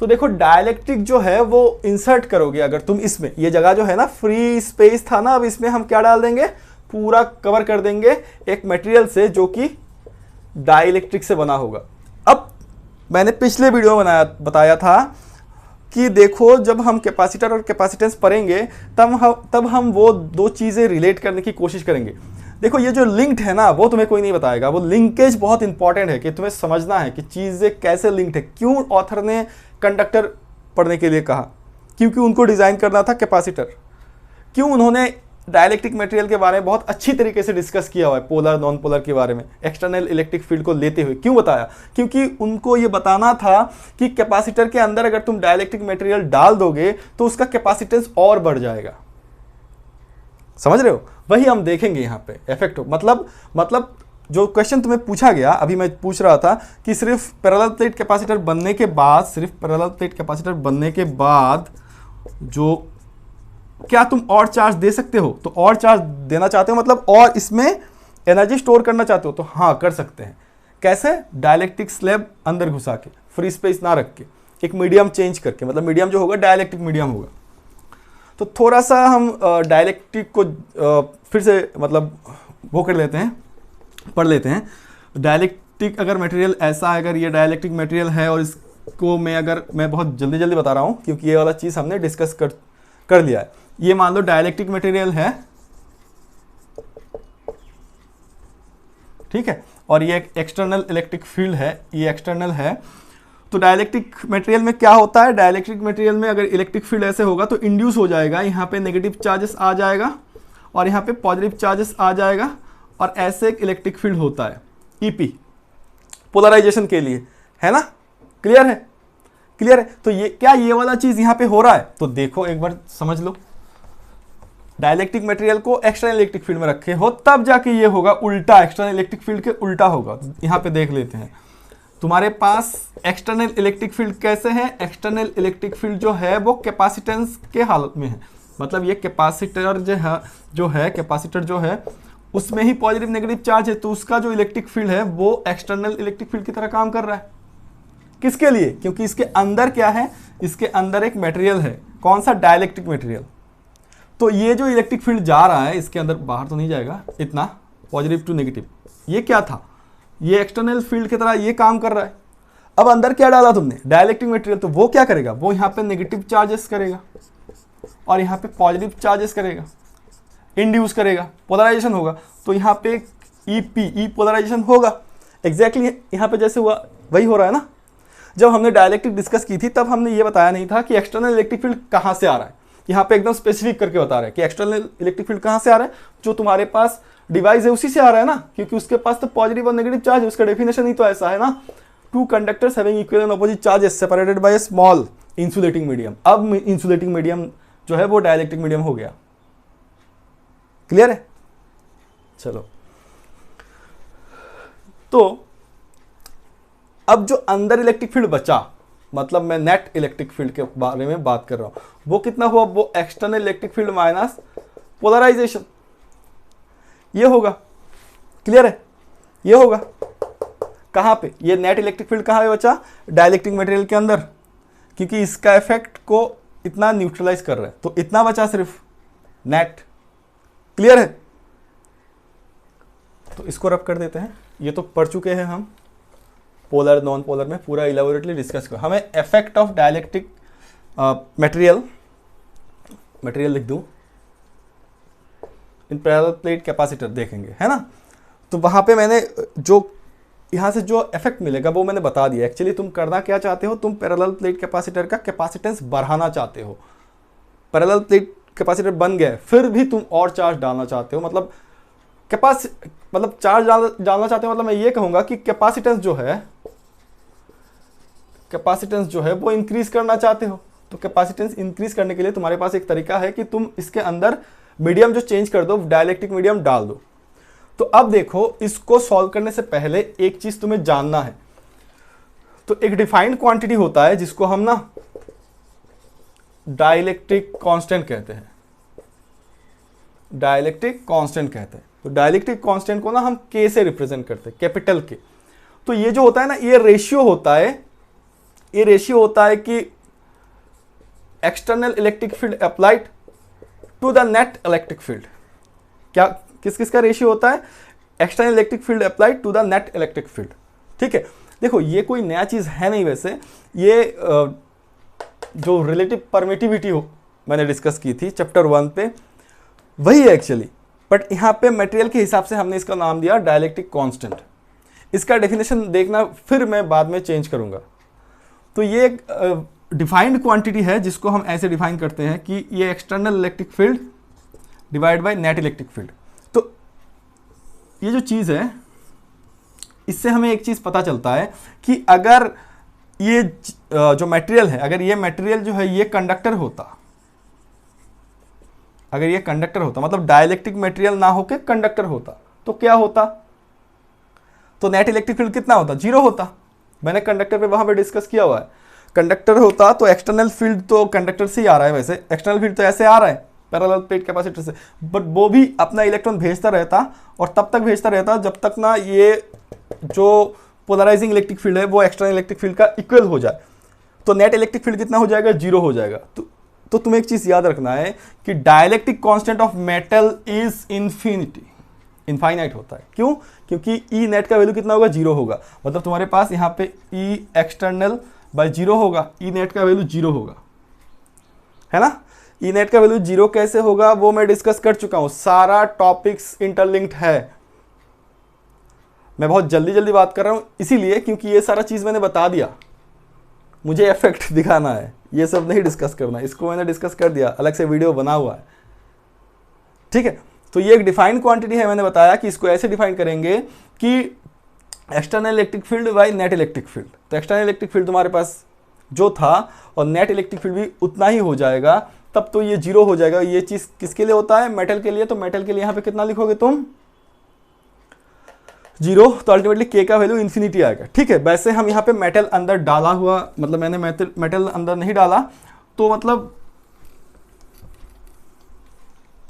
तो देखो डाइलेक्ट्रिक जो है वो इंसर्ट करोगे अगर तुम इसमें, ये जगह जो है ना फ्री स्पेस था ना, अब इसमें हम क्या डाल देंगे, पूरा कवर कर देंगे एक मटेरियल से जो कि डाइलेक्ट्रिक से बना होगा। अब मैंने पिछले वीडियो में बताया था कि देखो जब हम कैपेसिटर और कैपेसिटेंस पढ़ेंगे तब हम वो दो चीज़ें रिलेट करने की कोशिश करेंगे। देखो ये जो लिंक्ड है ना, वो तुम्हें कोई नहीं बताएगा, वो लिंकेज बहुत इंपॉर्टेंट है कि तुम्हें समझना है कि चीज़ें कैसे लिंक्ड है। क्यों ऑथर ने कंडक्टर पढ़ने के लिए कहा, क्योंकि उनको डिज़ाइन करना था कैपेसिटर। क्यों उन्होंने डाइलेक्ट्रिक मटेरियल के बारे में बहुत अच्छी तरीके से डिस्कस किया हुआ है, पोलर नॉन पोलर के बारे में, एक्सटर्नल इलेक्ट्रिक फील्ड को लेते हुए क्यों बताया, क्योंकि उनको ये बताना था कि कैपेसिटर के अंदर अगर तुम डाइलेक्ट्रिक मटेरियल डाल दोगे तो उसका कैपेसिटेंस और बढ़ जाएगा। समझ रहे हो, वही हम देखेंगे यहाँ पे इफेक्ट। मतलब जो क्वेश्चन तुम्हें पूछा गया, अभी मैं पूछ रहा था कि सिर्फ पैरेलल प्लेट कैपेसिटर बनने के बाद, सिर्फ पैरेलल प्लेट कैपेसिटर बनने के बाद जो क्या तुम और चार्ज दे सकते हो, तो और चार्ज देना चाहते हो मतलब और इसमें एनर्जी स्टोर करना चाहते हो, तो हाँ कर सकते हैं। कैसे, डाइलेक्ट्रिक स्लैब अंदर घुसा के, फ्री स्पेस ना रख के, एक मीडियम चेंज करके, मतलब मीडियम जो होगा डाइलेक्ट्रिक मीडियम होगा। तो थोड़ा सा हम डाइलेक्ट्रिक को फिर से मतलब वो कर लेते हैं, पढ़ लेते हैं। डाइलेक्ट्रिक अगर मटेरियल ऐसा है, अगर ये डाइलेक्ट्रिक मटेरियल है और इसको मैं बहुत जल्दी जल्दी बता रहा हूँ क्योंकि ये वाला चीज़ हमने डिस्कस कर लिया है। ये मान लो डाइलेक्ट्रिक मटेरियल है, ठीक है, और ये एक एक्सटर्नल इलेक्ट्रिक फील्ड है, ये एक्सटर्नल है। तो डाइलेक्ट्रिक मटेरियल में क्या होता है, डाइलेक्ट्रिक मटेरियल में अगर इलेक्ट्रिक फील्ड ऐसे होगा तो इंड्यूस हो जाएगा, यहाँ पे नेगेटिव चार्जेस आ जाएगा और यहाँ पे पॉजिटिव चार्जेस आ जाएगा, और ऐसे एक इलेक्ट्रिक फील्ड होता है ईपी पोलराइजेशन के लिए, है ना, क्लियर है, क्लियर है। तो ये क्या ये वाला चीज यहाँ पे हो रहा है, तो देखो एक बार समझ लो, डाइलेक्ट्रिक मटेरियल को एक्सटर्नल इलेक्ट्रिक फील्ड में रखे हो तब जाके ये होगा उल्टा, एक्सटर्नल इलेक्ट्रिक फील्ड के उल्टा होगा। यहाँ पे देख लेते हैं, तुम्हारे पास एक्सटर्नल इलेक्ट्रिक फील्ड कैसे है, एक्सटर्नल इलेक्ट्रिक फील्ड जो है वो कैपेसिटेंस के हालत में है, मतलब ये कैपेसिटर कैपेसिटर जो है उसमें ही पॉजिटिव नेगेटिव चार्ज है, तो उसका जो इलेक्ट्रिक फील्ड है वो एक्सटर्नल इलेक्ट्रिक फील्ड की तरह काम कर रहा है। किसके लिए, क्योंकि इसके अंदर क्या है, इसके अंदर एक मटेरियल है, कौन सा, डाइलेक्ट्रिक मटेरियल। तो ये जो इलेक्ट्रिक फील्ड जा रहा है इसके अंदर, बाहर तो नहीं जाएगा इतना, पॉजिटिव टू नेगेटिव, ये क्या था, ये एक्सटर्नल फील्ड की तरह ये काम कर रहा है। अब अंदर क्या डाला तुमने, डाइलेक्ट्रिक मटेरियल, तो वो क्या करेगा, वो यहाँ पे नेगेटिव चार्जेस करेगा और यहाँ पे पॉजिटिव चार्जेस करेगा, इंड्यूस करेगा, पोलराइजेशन होगा। तो यहाँ पे ई पोलराइजेशन होगा, एग्जैक्टली यहाँ पे जैसे हुआ वही हो रहा है ना। जब हमने डाइलेक्ट्रिक डिस्कस की थी तब हमने ये बताया नहीं था कि एक्सटर्नल इलेक्ट्रिक फील्ड कहाँ से आ रहा है, यहाँ पे एकदम स्पेसिफिक करके बता रहा है कि एक्सटर्नल इलेक्ट्रिक फील्ड कहाँ से आ रहा है, जो तुम्हारे पास डिवाइस है उसी से आ रहा है ना, क्योंकि उसके पास तो पॉजिटिव और नेगेटिव चार्ज है, उसका डेफिनेशन ही तो ऐसा है ना, two conductors having equal and opposite charges separated by a small insulating medium. अब इंसुलेटिंग मीडियम जो है वो डाइलेक्ट्रिक मीडियम हो गया, क्लियर है। चलो, तो अब जो अंदर इलेक्ट्रिक फील्ड बचा मतलब मैं नेट इलेक्ट्रिक फील्ड के बारे में बात कर रहा हूं। वो कितना हुआ, वो external electric field minus polarization, ये होगा। क्लियर है, ये होगा कहां पे, ये नेट इलेक्ट्रिक फील्ड कहां है बच्चा, डाइलेक्ट्रिक मटेरियल के अंदर, क्योंकि इसका इफेक्ट को इतना न्यूट्रलाइज कर रहा है, तो इतना बचा सिर्फ नेट। क्लियर है, तो इसको रब कर देते हैं। ये तो पढ़ चुके हैं हम, पोलर नॉन पोलर में पूरा इलेबोरेटली डिस्कस कर। हमें इफेक्ट ऑफ डाइलेक्ट्रिक मटेरियल लिख दूं इन पैरेलल प्लेट कैपेसिटर देखेंगे, है ना। तो वहां पे मैंने जो यहां से जो इफेक्ट मिलेगा वो मैंने बता दिया। एक्चुअली तुम करना क्या चाहते हो, तुम पैरेलल प्लेट कैपेसिटर का कैपेसिटेंस बढ़ाना चाहते हो। पैरेलल प्लेट कैपेसिटर बन गए, फिर भी तुम और चार्ज डालना चाहते हो, मतलब चार्ज डालना चाहते हो। मतलब मैं ये कहूंगा कि कैपेसिटेंस जो है वो इंक्रीज करना चाहते हो। तो कैपेसिटेंस इंक्रीज करने के लिए तुम्हारे पास एक तरीका है कि तुम इसके अंदर मीडियम जो चेंज कर दो, डाइलेक्ट्रिक मीडियम डाल दो। तो अब देखो, इसको सॉल्व करने से पहले एक चीज तुम्हें जानना है। तो एक डिफाइंड क्वांटिटी होता है जिसको हम ना डाइलेक्ट्रिक कांस्टेंट कहते हैं। डाइलेक्ट्रिक कांस्टेंट कहते हैं। तो डाइलेक्ट्रिक कांस्टेंट को ना हम के से रिप्रेजेंट करते हैं, कैपिटल के। तो ये जो होता है ना, ये रेशियो होता है कि external electric field applied to the net electric field. क्या किस किस का रेशियो होता है, external electric field applied to the net electric field. ठीक है, देखो ये कोई नया चीज है नहीं वैसे। ये जो रिलेटिव परमिटिविटी हो मैंने डिस्कस की थी चैप्टर 1 पे, वही है एक्चुअली। बट यहाँ पे मटेरियल के हिसाब से हमने इसका नाम दिया डाइलेक्ट्रिक कांस्टेंट। इसका डेफिनेशन देखना, फिर मैं बाद में चेंज करूंगा। तो ये एक डिफाइंड क्वांटिटी है जिसको हम ऐसे डिफाइन करते हैं कि ये external electric field divide by net electric field. तो ये जो चीज़ है, इससे हमें एक चीज़ पता चलता है कि अगर ये जो मटेरियल है, अगर ये मटेरियल जो है ये कंडक्टर होता, अगर ये कंडक्टर होता, मतलब डाइलेक्ट्रिक मटेरियल ना होकर कंडक्टर होता, तो क्या होता, तो नेट इलेक्ट्रिक फील्ड कितना होता, 0 होता। मैंने कंडक्टर पे वहां पे डिस्कस किया हुआ है। कंडक्टर होता तो एक्सटर्नल फील्ड तो कंडक्टर से ही आ रहा है, वैसे एक्सटर्नल फील्ड तो ऐसे आ रहा है पैरेलल प्लेट कैपेसिटर से, बट वो भी अपना इलेक्ट्रॉन भेजता रहता, और तब तक भेजता रहता जब तक ना ये जो पोलराइजिंग इलेक्ट्रिक फील्ड है वो एक्सटर्नल इलेक्ट्रिक फील्ड का इक्वल हो जाए। तो नेट इलेक्ट्रिक फील्ड कितना हो जाएगा, 0 हो जाएगा। तो तुम्हें एक चीज याद रखना है कि dielectric constant of metal is infinite होता है। क्यों, क्योंकि ई नेट का वैल्यू कितना होगा, 0 होगा। मतलब तुम्हारे पास यहाँ पे ई एक्सटर्नल बाय 0 होगा, ई नेट का वैल्यू 0 होगा, है ना। ई नेट का वैल्यू 0 कैसे होगा वो मैं डिस्कस कर चुका हूं, सारा टॉपिक्स इंटरलिंक्ड है। मैं बहुत जल्दी बात कर रहा हूं इसीलिए क्योंकि ये सारा चीज मैंने बता दिया, मुझे इफेक्ट दिखाना है, ये सब नहीं डिस्कस करना। इसको मैंने डिस्कस कर दिया, अलग से वीडियो बना हुआ है। ठीक है, तो ये एक डिफाइंड क्वांटिटी है। मैंने बताया कि इसको ऐसे डिफाइन करेंगे कि external electric field by net electric field. तो एक्सटर्नल इलेक्ट्रिक फील्ड तुम्हारे पास जो था और नेट इलेक्ट्रिक फील्ड भी उतना ही हो जाएगा, तब तो ये 0 हो जाएगा। ये चीज किसके लिए होता है, मेटल के लिए। तो मेटल के लिए यहां पे कितना लिखोगे तुम, 0। तो अल्टीमेटली के का वैल्यू इन्फिनिटी आएगा। ठीक है, वैसे हम यहाँ पे मेटल अंदर डाला हुआ, मतलब मैंने मेटल अंदर नहीं डाला, तो मतलब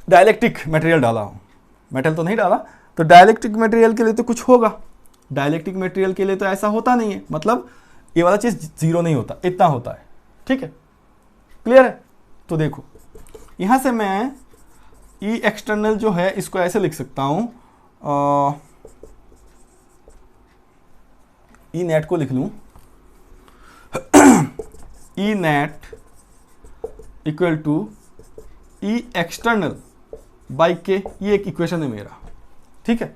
डाइलेक्ट्रिक मटेरियल डाला हूं, मेटल तो नहीं डाला। तो डाइलेक्ट्रिक मटेरियल के लिए तो कुछ होगा, डाइलेक्ट्रिक मटेरियल के लिए तो ऐसा होता नहीं है, मतलब ये वाला चीज 0 नहीं होता, इतना होता है। ठीक है, क्लियर है। तो देखो यहां से मैं ई एक्सटर्नल जो है इसको ऐसे लिख सकता हूं, ई नेट को लिख लूं, E net equal to E external by K, ये एक इक्वेशन है मेरा। ठीक है,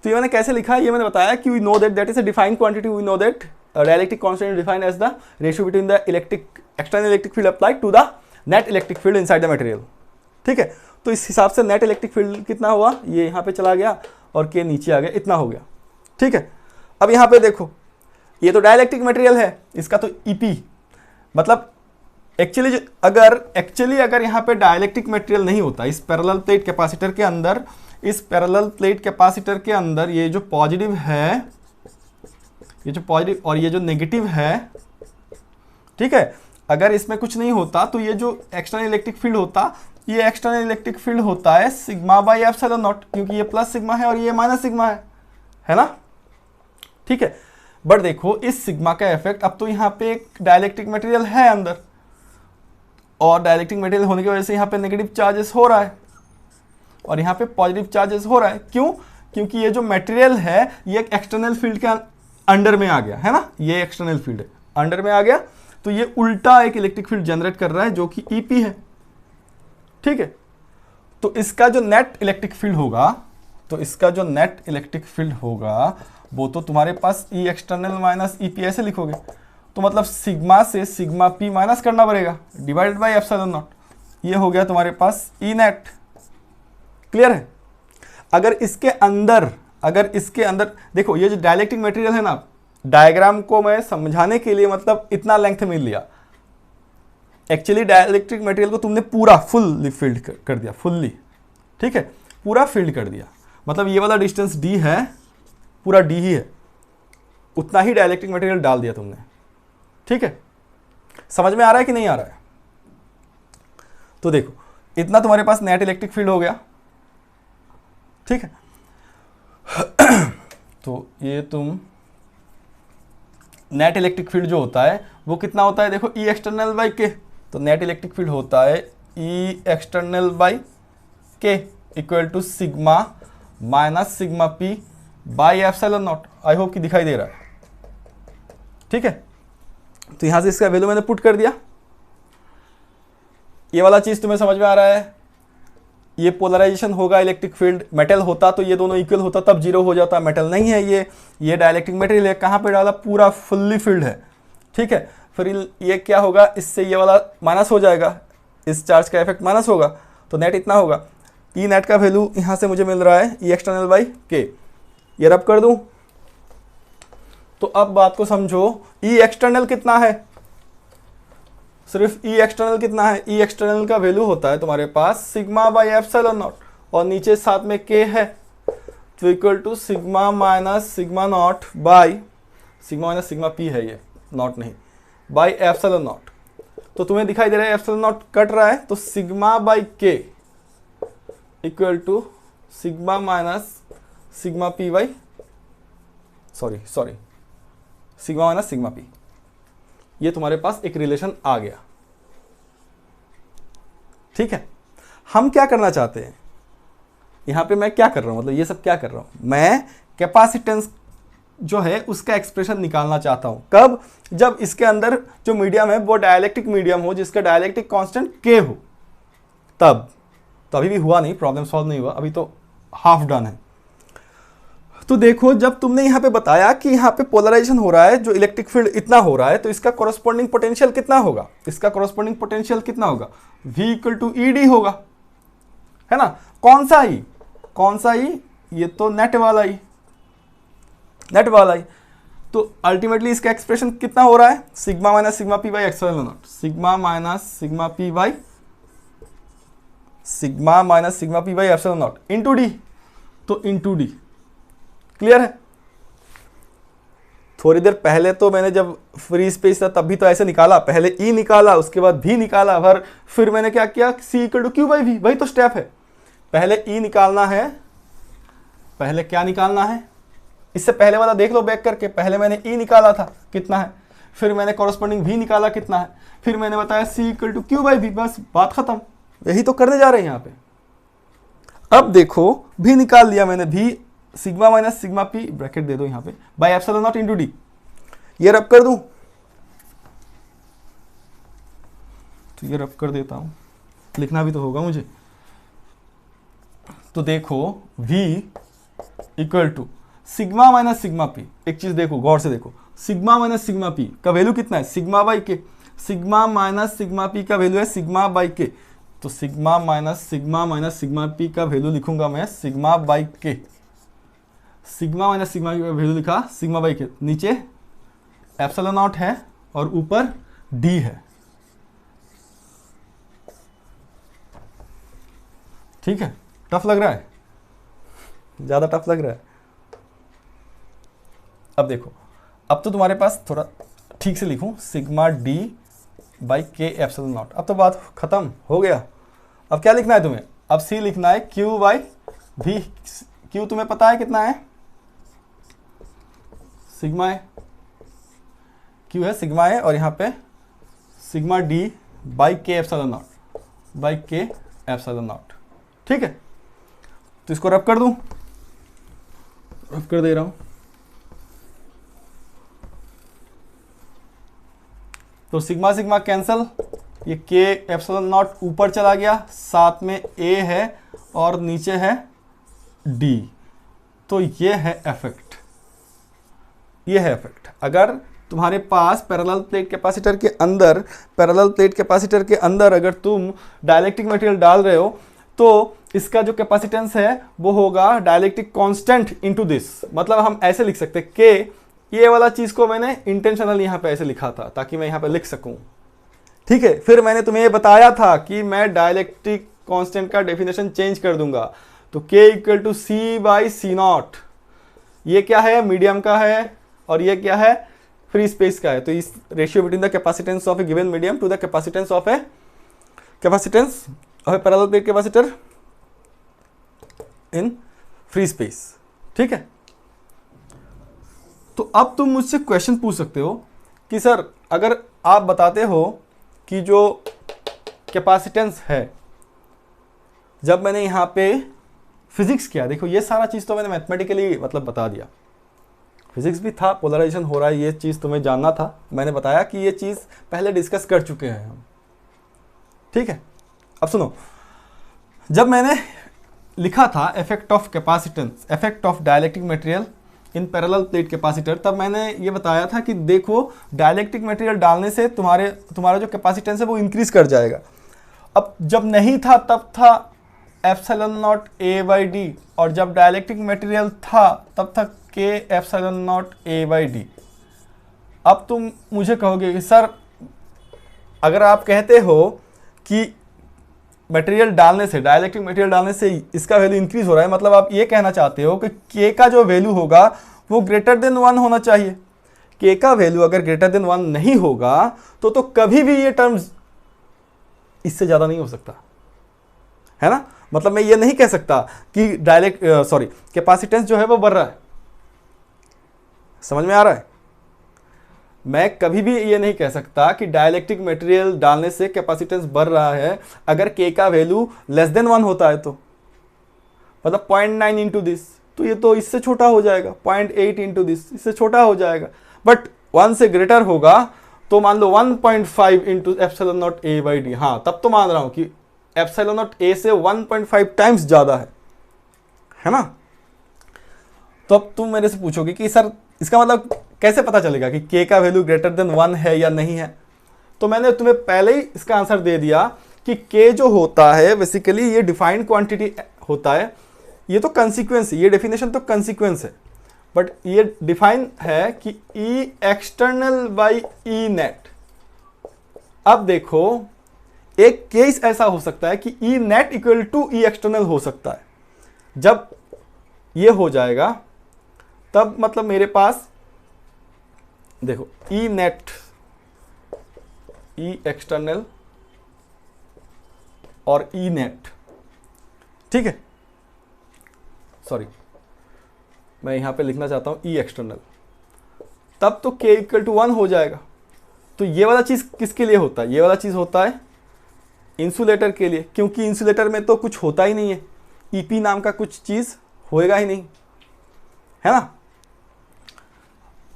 तो ये मैंने कैसे लिखा है ये मैंने बताया कि we know that is a defined quantity, we know that dielectric constant is defined as the ratio between the external electric field applied to the net electric field inside the material. ठीक है, तो इस हिसाब से net electric field कितना हुआ, ये यहाँ पे चला गया और के नीचे आ गया, इतना हो गया। ठीक है, अब यहाँ पे देखो ये तो डाइलेक्ट्रिक मटेरियल है, इसका तो ईपी, मतलब एक्चुअली अगर यहाँ पे डाइलेक्ट्रिक मटेरियल नहीं होता, इस पैरेलल प्लेट कैपेसिटर के अंदर, इस पैरेलल प्लेट कैपेसिटर के अंदर ये जो पॉजिटिव है, ये जो पॉजिटिव और ये जो नेगेटिव है, ठीक है। अगर इसमें कुछ नहीं होता तो ये जो एक्सटर्नल इलेक्ट्रिक फील्ड होता, ये एक्सटर्नल इलेक्ट्रिक फील्ड होता है सिग्मा बाई एप्सिलॉन नॉट, क्योंकि ये प्लस सिग्मा है और ये माइनस सिग्मा है ना, ठीक है। बट देखो इस सिग्मा का इफेक्ट, अब तो यहाँ पे एक डाइलेक्ट्रिक मटेरियल है अंदर, और डाइलेक्ट्रिक मटेरियल होने की वजह से यहाँ पे नेगेटिव चार्जेस हो रहा है और यहाँ पे पॉजिटिव चार्जेस हो रहा है। क्यों? क्योंकि ये जो मटेरियल है ये एक एक्सटर्नल फील्ड के अंडर में आ गया है ना, ये एक्सटर्नल फील्ड है, अंडर में आ गया, तो ये उल्टा एक इलेक्ट्रिक फील्ड जनरेट कर रहा है जो कि ईपी है, ठीक है। तो इसका जो नेट इलेक्ट्रिक फील्ड होगा, तो इसका जो नेट इलेक्ट्रिक फील्ड होगा वो तो तुम्हारे पास ई एक्सटर्नल माइनस ईपी ऐसे लिखोगे, तो मतलब सिग्मा से सिग्मा पी माइनस करना पड़ेगा डिवाइडेड बाई एप्सिलॉन नॉट, ये हो गया तुम्हारे पास ई नेट। क्लियर है? अगर इसके अंदर देखो ये जो डाइलेक्ट्रिक मटेरियल है ना, डायग्राम को मैं समझाने के लिए मतलब इतना लेंथ मिल लिया, एक्चुअली डाइलेक्ट्रिक मटेरियल को तुमने पूरा फुल फील्ड कर दिया, फुल्ली, ठीक है, पूरा फील्ड कर दिया, मतलब ये वाला डिस्टेंस डी है, पूरा डी ही है, उतना ही डाइलेक्ट्रिक मटेरियल डाल दिया तुमने, ठीक है। समझ में आ रहा है कि नहीं आ रहा है? तो देखो इतना तुम्हारे पास नेट इलेक्ट्रिक फील्ड हो गया, ठीक है। तो ये तुम नेट इलेक्ट्रिक फील्ड जो होता है वो कितना होता है, देखो ई एक्सटर्नल बाई के, तो नेट इलेक्ट्रिक फील्ड होता है E external by K equal to sigma minus sigma P by epsilon naught. I hope कि दिखाई दे रहा है, ठीक है। तो यहां से इसका वैल्यू मैंने पुट कर दिया, ये वाला चीज तुम्हें समझ में आ रहा है। ये पोलराइजेशन होगा इलेक्ट्रिक फील्ड, मेटल होता तो ये दोनों इक्वल होता तब जीरो हो जाता, मेटल नहीं है, ये डाइलेक्ट्रिक मटेरियल है, कहाँ पे डाला, पूरा फुल्ली फील्ड है, ठीक है। फिर ये क्या होगा, इससे ये वाला माइनस हो जाएगा, इस चार्ज का इफेक्ट माइनस होगा, तो नेट इतना होगा। ई नेट का वैल्यू यहाँ से मुझे मिल रहा है ई एक्सटर्नल बाई के, ये रब कर दूं तो अब बात को समझो, ई एक्सटर्नल कितना है, सिर्फ ई एक्सटर्नल कितना है, ई एक्सटर्नल का वैल्यू होता है तुम्हारे पास सिग्मा बाई एप्सिलॉन नॉट, और नीचे साथ में के है, तो equal to sigma minus sigma naught by sigma minus sigma P है, ये नॉट नहीं, बाई एप्सिलॉन नॉट। तो तुम्हें दिखाई दे रहा है एप्सिलॉन नॉट कट रहा है, तो sigma by K equal to sigma minus sigma P by sorry sigma minus sigma P, ये तुम्हारे पास एक रिलेशन आ गया, ठीक है। हम क्या करना चाहते हैं, यहां पे मैं क्या कर रहा हूं, मतलब ये सब क्या कर रहा हूं, मैं कैपेसिटेंस जो है उसका एक्सप्रेशन निकालना चाहता हूं। कब? जब इसके अंदर जो मीडियम है वो डाइलेक्ट्रिक मीडियम हो, जिसका डाइलेक्ट्रिक कांस्टेंट के हो, तब। तो अभी भी हुआ नहीं, प्रॉब्लम सॉल्व नहीं हुआ, अभी तो हाफ डन है। तो देखो जब तुमने यहाँ पे बताया कि यहाँ पे पोलराइजेशन हो रहा है, जो इलेक्ट्रिक फील्ड इतना हो रहा है, तो इसका कॉरस्पॉन्डिंग पोटेंशियल कितना होगा, इसका कॉरस्पॉन्डिंग पोटेंशियल कितना होगा, V equal to E D होगा, है ना। कौन सा ई, ये तो नेट वाला ई, तो अल्टीमेटली इसका एक्सप्रेशन कितना हो रहा है, sigma minus sigma P by epsilon not, sigma minus sigma P by epsilon naught into D, तो इंटू डी। क्लियर है? थोड़ी देर पहले तो मैंने जब फ्री स्पेस था तब भी तो ऐसे निकाला, पहले ई निकाला, उसके बाद भी निकाला, फिर मैंने क्या किया, C equal to Q by V, वही तो स्टेप है। पहले ई निकालना है, पहले क्या निकालना है, इससे पहले वाला देख लो बैक करके, पहले मैंने ई निकाला था कितना है, फिर मैंने कॉरस्पॉन्डिंग भी निकाला कितना है, फिर मैंने बताया C equal to Q by V, बस बात खत्म। यही तो करने जा रहे हैं यहाँ पे। अब देखो भी निकाल लिया मैंने, भी sigma minus sigma P, bracket दे दो यहाँ पे, by epsilon naught into D, ये रब कर दूं, तो ये रब कर देता हूं, लिखना भी तो होगा मुझे। तो देखो V equal to sigma minus sigma P, एक चीज देखो गौर से देखो, सिग्मा माइनस सिग्मा पी का वैल्यू कितना है, sigma by K, sigma minus sigma P का वैल्यू है सिग्मा बाई के, तो सिग्मा माइनस सिग्मा पी का वैल्यू लिखूंगा मैं sigma by K, sigma minus sigma का वैल्यू लिखा सिग्मा बाई के, नीचे एप्सिलॉन नॉट है और ऊपर डी है, ठीक है। टफ लग रहा है, ज्यादा टफ लग रहा है। अब देखो, अब तो तुम्हारे पास थोड़ा ठीक से लिखूं, सिग्मा डी बाई के एप्सिलॉन नॉट। अब तो बात खत्म हो गया। अब क्या लिखना है तुम्हें, अब सी लिखना है क्यू बाई वी। क्यू तुम्हें पता है कितना है, सिग्मा है, क्यू है सिग्मा है, और यहाँ पे सिग्मा डी बाई के एप्सिलॉन नॉट, बाई के एप्सिलॉन नॉट। ठीक है, तो इसको रब कर दूं, रब कर दे रहा हूं। तो सिग्मा सिग्मा कैंसल, ये के एप्सिलॉन नॉट ऊपर चला गया, साथ में ए है और नीचे है डी। तो ये है इफेक्ट, ये है इफेक्ट। अगर तुम्हारे पास पैरेलल प्लेट कैपेसिटर के अंदर, पैरेलल प्लेट कैपेसिटर के अंदर अगर तुम डाइलेक्ट्रिक मटेरियल डाल रहे हो तो इसका जो कैपेसिटेंस है वो होगा डाइलेक्ट्रिक कांस्टेंट इनटू दिस। मतलब हम ऐसे लिख सकते हैं के, ये वाला चीज को मैंने इंटेंशनल यहाँ पे ऐसे लिखा था ताकि मैं यहाँ पे लिख सकूं। ठीक है, फिर मैंने तुम्हें ये बताया था कि मैं डाइलेक्ट्रिक कांस्टेंट का डेफिनेशन चेंज कर दूंगा। तो K equal to C by C naught, ये क्या है, मीडियम का है, और ये क्या है, फ्री स्पेस का है। तो इस ratio between the capacitance of a given medium to the capacitance of a parallel plate capacitor in free space. ठीक है, तो अब तुम मुझसे क्वेश्चन पूछ सकते हो कि सर अगर आप बताते हो कि जो कैपेसिटेंस है, जब मैंने यहाँ पे फिजिक्स किया, देखो ये सारा चीज़ तो मैंने मैथमेटिकली मतलब बता दिया, फिजिक्स भी था, पोलराइजेशन हो रहा है, ये चीज़ तुम्हें जानना था, मैंने बताया कि ये चीज़ पहले डिस्कस कर चुके हैं हम। ठीक है, अब सुनो, जब मैंने लिखा था effect of capacitance, effect of dielectric material in parallel plate capacitor, तब मैंने ये बताया था कि देखो डाइलेक्ट्रिक मटेरियल डालने से तुम्हारा जो कैपेसिटेंस है वो इंक्रीज कर जाएगा। अब जब नहीं था तब था epsilon naught A by D, और जब डाइलेक्ट्रिक मटेरियल था तब था के epsilon naught A by D. अब तुम मुझे कहोगे कि सर अगर आप कहते हो कि मटेरियल डालने से, डाइलेक्ट्रिक मटेरियल डालने से इसका वैल्यू इंक्रीज हो रहा है, मतलब आप ये कहना चाहते हो कि के का जो वैल्यू होगा वो ग्रेटर देन 1 होना चाहिए। के का वैल्यू अगर ग्रेटर देन 1 नहीं होगा तो कभी भी ये टर्म्स इससे ज़्यादा नहीं हो सकता, है ना। मतलब मैं ये नहीं कह सकता कि कैपेसिटेंस जो है वो बढ़ रहा है। समझ में आ रहा है? मैं कभी भी ये नहीं कह सकता कि डाइलेक्ट्रिक मटेरियल डालने से कैपेसिटेंस बढ़ रहा है अगर के का वैल्यू लेस देन 1 होता है, तो मतलब 0.9 इंटू दिस, तो ये तो इससे छोटा हो जाएगा, 0.8 इंटू दिस, इससे छोटा हो जाएगा। बट 1 से ग्रेटर होगा तो मान लो 1.5 into epsilon naught A by D. हाँ, तब तो मान रहा हूं कि एप्सिलॉन नॉट ए से 1.5 टाइम्स ज्यादा है ना। तो अब तुम मेरे से पूछोगे कि सर इसका मतलब कैसे पता चलेगा कि के का वैल्यू ग्रेटर देन 1 है या नहीं है। तो मैंने तुम्हें पहले ही इसका आंसर दे दिया कि के जो होता है बेसिकली ये डिफाइंड क्वांटिटी होता है। ये तो कंसीक्वेंस, ये डेफिनेशन तो कंसीक्वेंस है, बट ये डिफाइन है कि E external by E net. अब देखो एक केस ऐसा हो सकता है कि E net equal to E external हो सकता है। जब ये हो जाएगा तब मतलब मेरे पास देखो ई नेट, ई एक्सटर्नल और ई नेट, ठीक है, सॉरी मैं यहां पे लिखना चाहता हूं ई एक्सटर्नल, तब तो के इक्वल टू 1 हो जाएगा। तो ये वाला चीज किसके लिए होता है? ये वाला चीज होता है इंसुलेटर के लिए, क्योंकि इंसुलेटर में तो कुछ होता ही नहीं है, ईपी नाम का कुछ चीज होएगा ही नहीं, है ना।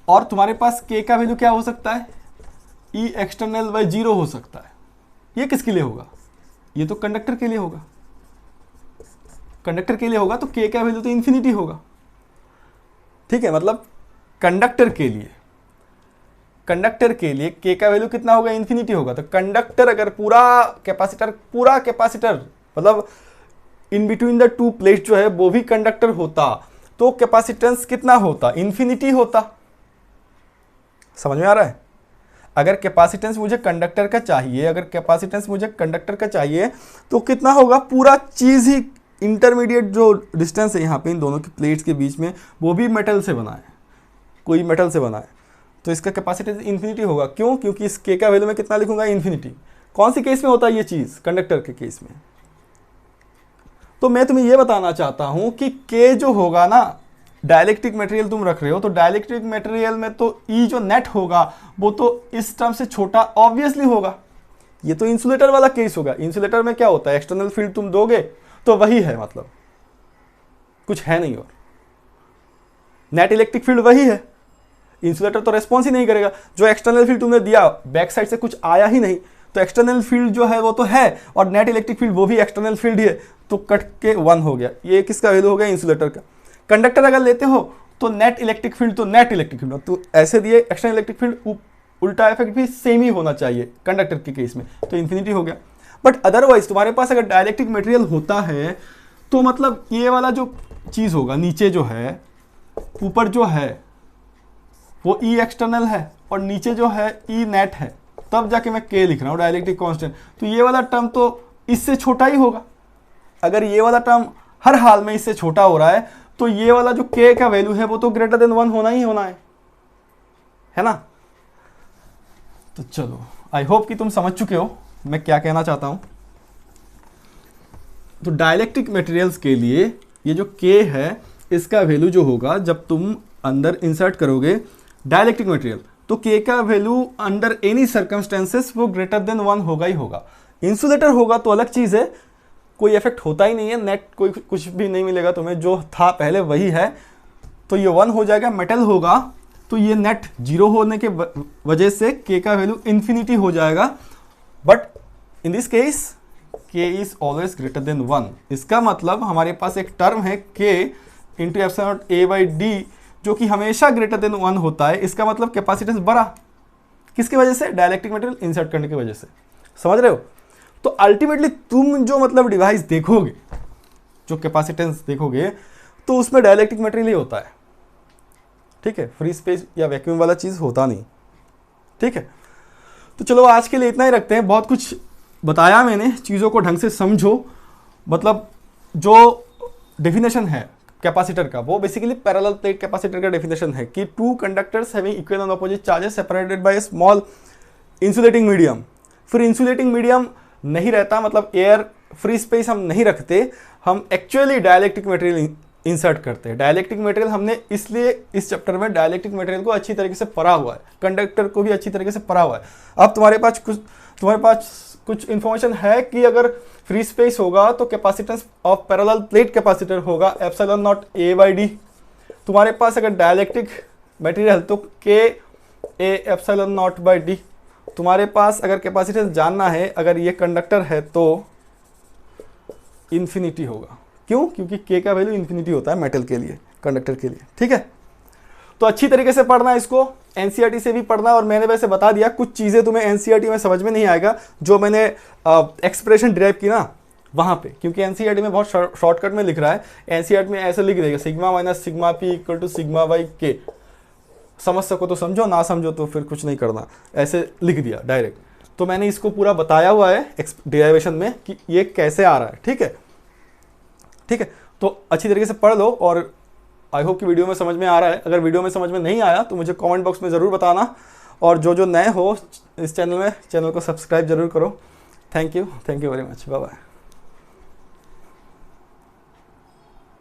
और तुम्हारे पास के का वैल्यू क्या हो सकता है? ई एक्सटर्नल बाई 0 हो सकता है। ये किसके लिए होगा? ये तो कंडक्टर के लिए होगा। कंडक्टर के लिए होगा तो के का वैल्यू तो इन्फिनिटी होगा, ठीक है। मतलब कंडक्टर के लिए के का वैल्यू कितना होगा? इन्फिनिटी होगा। तो कंडक्टर अगर पूरा कैपेसिटर मतलब in between the two plate जो है वो भी कंडक्टर होता तो कैपेसिटेंस कितना होता? इन्फिनिटी होता। समझ में आ रहा है? अगर कैपेसिटेंस मुझे कंडक्टर का चाहिए, तो कितना होगा? पूरा चीज ही इंटरमीडिएट जो डिस्टेंस है यहाँ पे इन दोनों की प्लेट्स के बीच में वो भी मेटल से बना है, कोई मेटल से बना है, तो इसका कैपेसिटेंस इन्फिनिटी होगा। क्यों? क्योंकि इस के का वैल्यू में कितना लिखूंगा? इन्फिनिटी। कौन सी केस में होता है ये चीज़? कंडक्टर के केस में। तो मैं तुम्हें ये बताना चाहता हूं कि के जो होगा ना, डाइलेक्ट्रिक मटेरियल तुम रख रहे हो, तो डाइलेक्ट्रिक मटेरियल में तो ई जो नेट होगा वो तो इस टर्म से छोटा ऑब्वियसली होगा। ये तो इंसुलेटर वाला केस होगा। इंसुलेटर में क्या होता है? एक्सटर्नल फील्ड तुम दोगे तो वही है, मतलब कुछ है नहीं और। नेट इलेक्ट्रिक फील्ड वही है। इंसुलेटर तो रेस्पॉन्स ही नहीं करेगा। जो एक्सटर्नल फील्ड तुमने दिया, बैक साइड से कुछ आया ही नहीं, तो एक्सटर्नल फील्ड जो है वो तो है, और नेट इलेक्ट्रिक फील्ड वो भी एक्सटर्नल फील्ड ही है, तो कट के 1 हो गया। ये किसका वैल्यू हो गया? इंसुलेटर का। कंडक्टर अगर लेते हो तो नेट इलेक्ट्रिक फील्ड तो नेट इलेक्ट्रिक फील्ड, तो ऐसे दिए एक्सटर्नल इलेक्ट्रिक फील्ड, उल्टा इफेक्ट भी सेम ही होना चाहिए कंडक्टर के केस में, तो इन्फिनिटी हो गया। बट अदरवाइज तुम्हारे पास अगर डाइलेक्ट्रिक मटेरियल होता है तो मतलब ये वाला जो चीज़ होगा, नीचे जो है, ऊपर जो है वो ई एक्सटर्नल है और नीचे जो है ई नेट है, तब जाके मैं के लिख रहा हूँ डाइलेक्ट्रिक कांस्टेंट। तो ये वाला टर्म तो इससे छोटा ही होगा। अगर ये वाला टर्म हर हाल में इससे छोटा हो रहा है तो ये वाला जो के का वैल्यू है वो तो ग्रेटर देन 1 होना ही होना है ना। तो चलो, आई होप कि तुम समझ चुके हो मैं क्या कहना चाहता हूं। तो डाइलेक्ट्रिक मटेरियल्स के लिए ये जो के है इसका वैल्यू जो होगा जब तुम अंदर इंसर्ट करोगे डाइलेक्ट्रिक मटेरियल, तो के का वैल्यू अंडर एनी सर्कमस्टेंसेस वो ग्रेटर देन 1 होगा ही होगा। इंसुलेटर होगा तो अलग चीज़ है, कोई इफेक्ट होता ही नहीं है, नेट कोई कुछ भी नहीं मिलेगा तुम्हें, जो था पहले वही है, तो ये 1 हो जाएगा। मेटल होगा तो ये नेट 0 होने के वजह से के का वैल्यू इन्फिनिटी हो जाएगा। बट इन दिस केस के इज ऑलवेज ग्रेटर देन 1। इसका मतलब हमारे पास एक टर्म है के into epsilon naught A by D, जो कि हमेशा ग्रेटर देन 1 होता है। इसका मतलब कैपेसिटेंस बढ़ा, किसकी वजह से? डाइलेक्ट्रिक मटेरियल इंसर्ट करने की वजह से। समझ रहे हो? तो अल्टीमेटली तुम जो मतलब डिवाइस देखोगे, जो कैपेसिटेंस देखोगे, तो उसमें डाइलेक्ट्रिक मटेरियल ही होता है। ठीक है, फ्री स्पेस या वैक्यूम वाला चीज़ होता नहीं। ठीक है, तो चलो आज के लिए इतना ही रखते हैं। बहुत कुछ बताया मैंने, चीज़ों को ढंग से समझो। मतलब जो डेफिनेशन है कैपेसिटर का, वो बेसिकली पैरेलल प्लेट कैपेसिटर का डेफिनेशन है कि two conductors having equal and opposite charges separated by small insulating medium. फिर इंसुलेटिंग मीडियम नहीं रहता, मतलब एयर फ्री स्पेस हम नहीं रखते, हम एक्चुअली डाइलेक्ट्रिक मटेरियल इंसर्ट करते हैं। डाइलेक्ट्रिक मटेरियल हमने इसलिए इस चैप्टर में डाइलेक्ट्रिक मटेरियल को अच्छी तरीके से पढ़ा हुआ है, कंडक्टर को भी अच्छी तरीके से पढ़ा हुआ है। अब तुम्हारे पास कुछ इन्फॉर्मेशन है कि अगर फ्री स्पेस होगा तो capacitance of parallel plate capacitor होगा epsilon naught A by D. तुम्हारे पास अगर डाइलेक्ट्रिक मटेरियल तो K A epsilon naught by D. तुम्हारे पास अगर कैपेसिटेंस जानना है, अगर ये कंडक्टर है तो इन्फिनिटी होगा। क्यों? क्योंकि के का वैल्यू इन्फिनिटी होता है मेटल के लिए, कंडक्टर के लिए। ठीक है, तो अच्छी तरीके से पढ़ना इसको, एनसीईआरटी से भी पढ़ना। और मैंने वैसे बता दिया कुछ चीज़ें तुम्हें एनसीईआरटी में समझ में नहीं आएगा, जो मैंने एक्सप्रेशन डिराइव की ना वहाँ पे, क्योंकि एनसीईआरटी में बहुत शॉर्टकट में लिख रहा है। एनसीईआरटी में ऐसे लिख देगा sigma minus sigma P equal to sigma by K. समझ सको तो समझो, ना समझो तो फिर कुछ नहीं करना, ऐसे लिख दिया डायरेक्ट। तो मैंने इसको पूरा बताया हुआ है डेरिवेशन में कि ये कैसे आ रहा है। ठीक है, ठीक है, तो अच्छी तरीके से पढ़ लो। और आई होप कि वीडियो में समझ में आ रहा है। अगर वीडियो में समझ में नहीं आया तो मुझे कमेंट बॉक्स में ज़रूर बताना। और जो नए हो इस चैनल में, चैनल को सब्सक्राइब जरूर करो। Thank you very much, bye bye.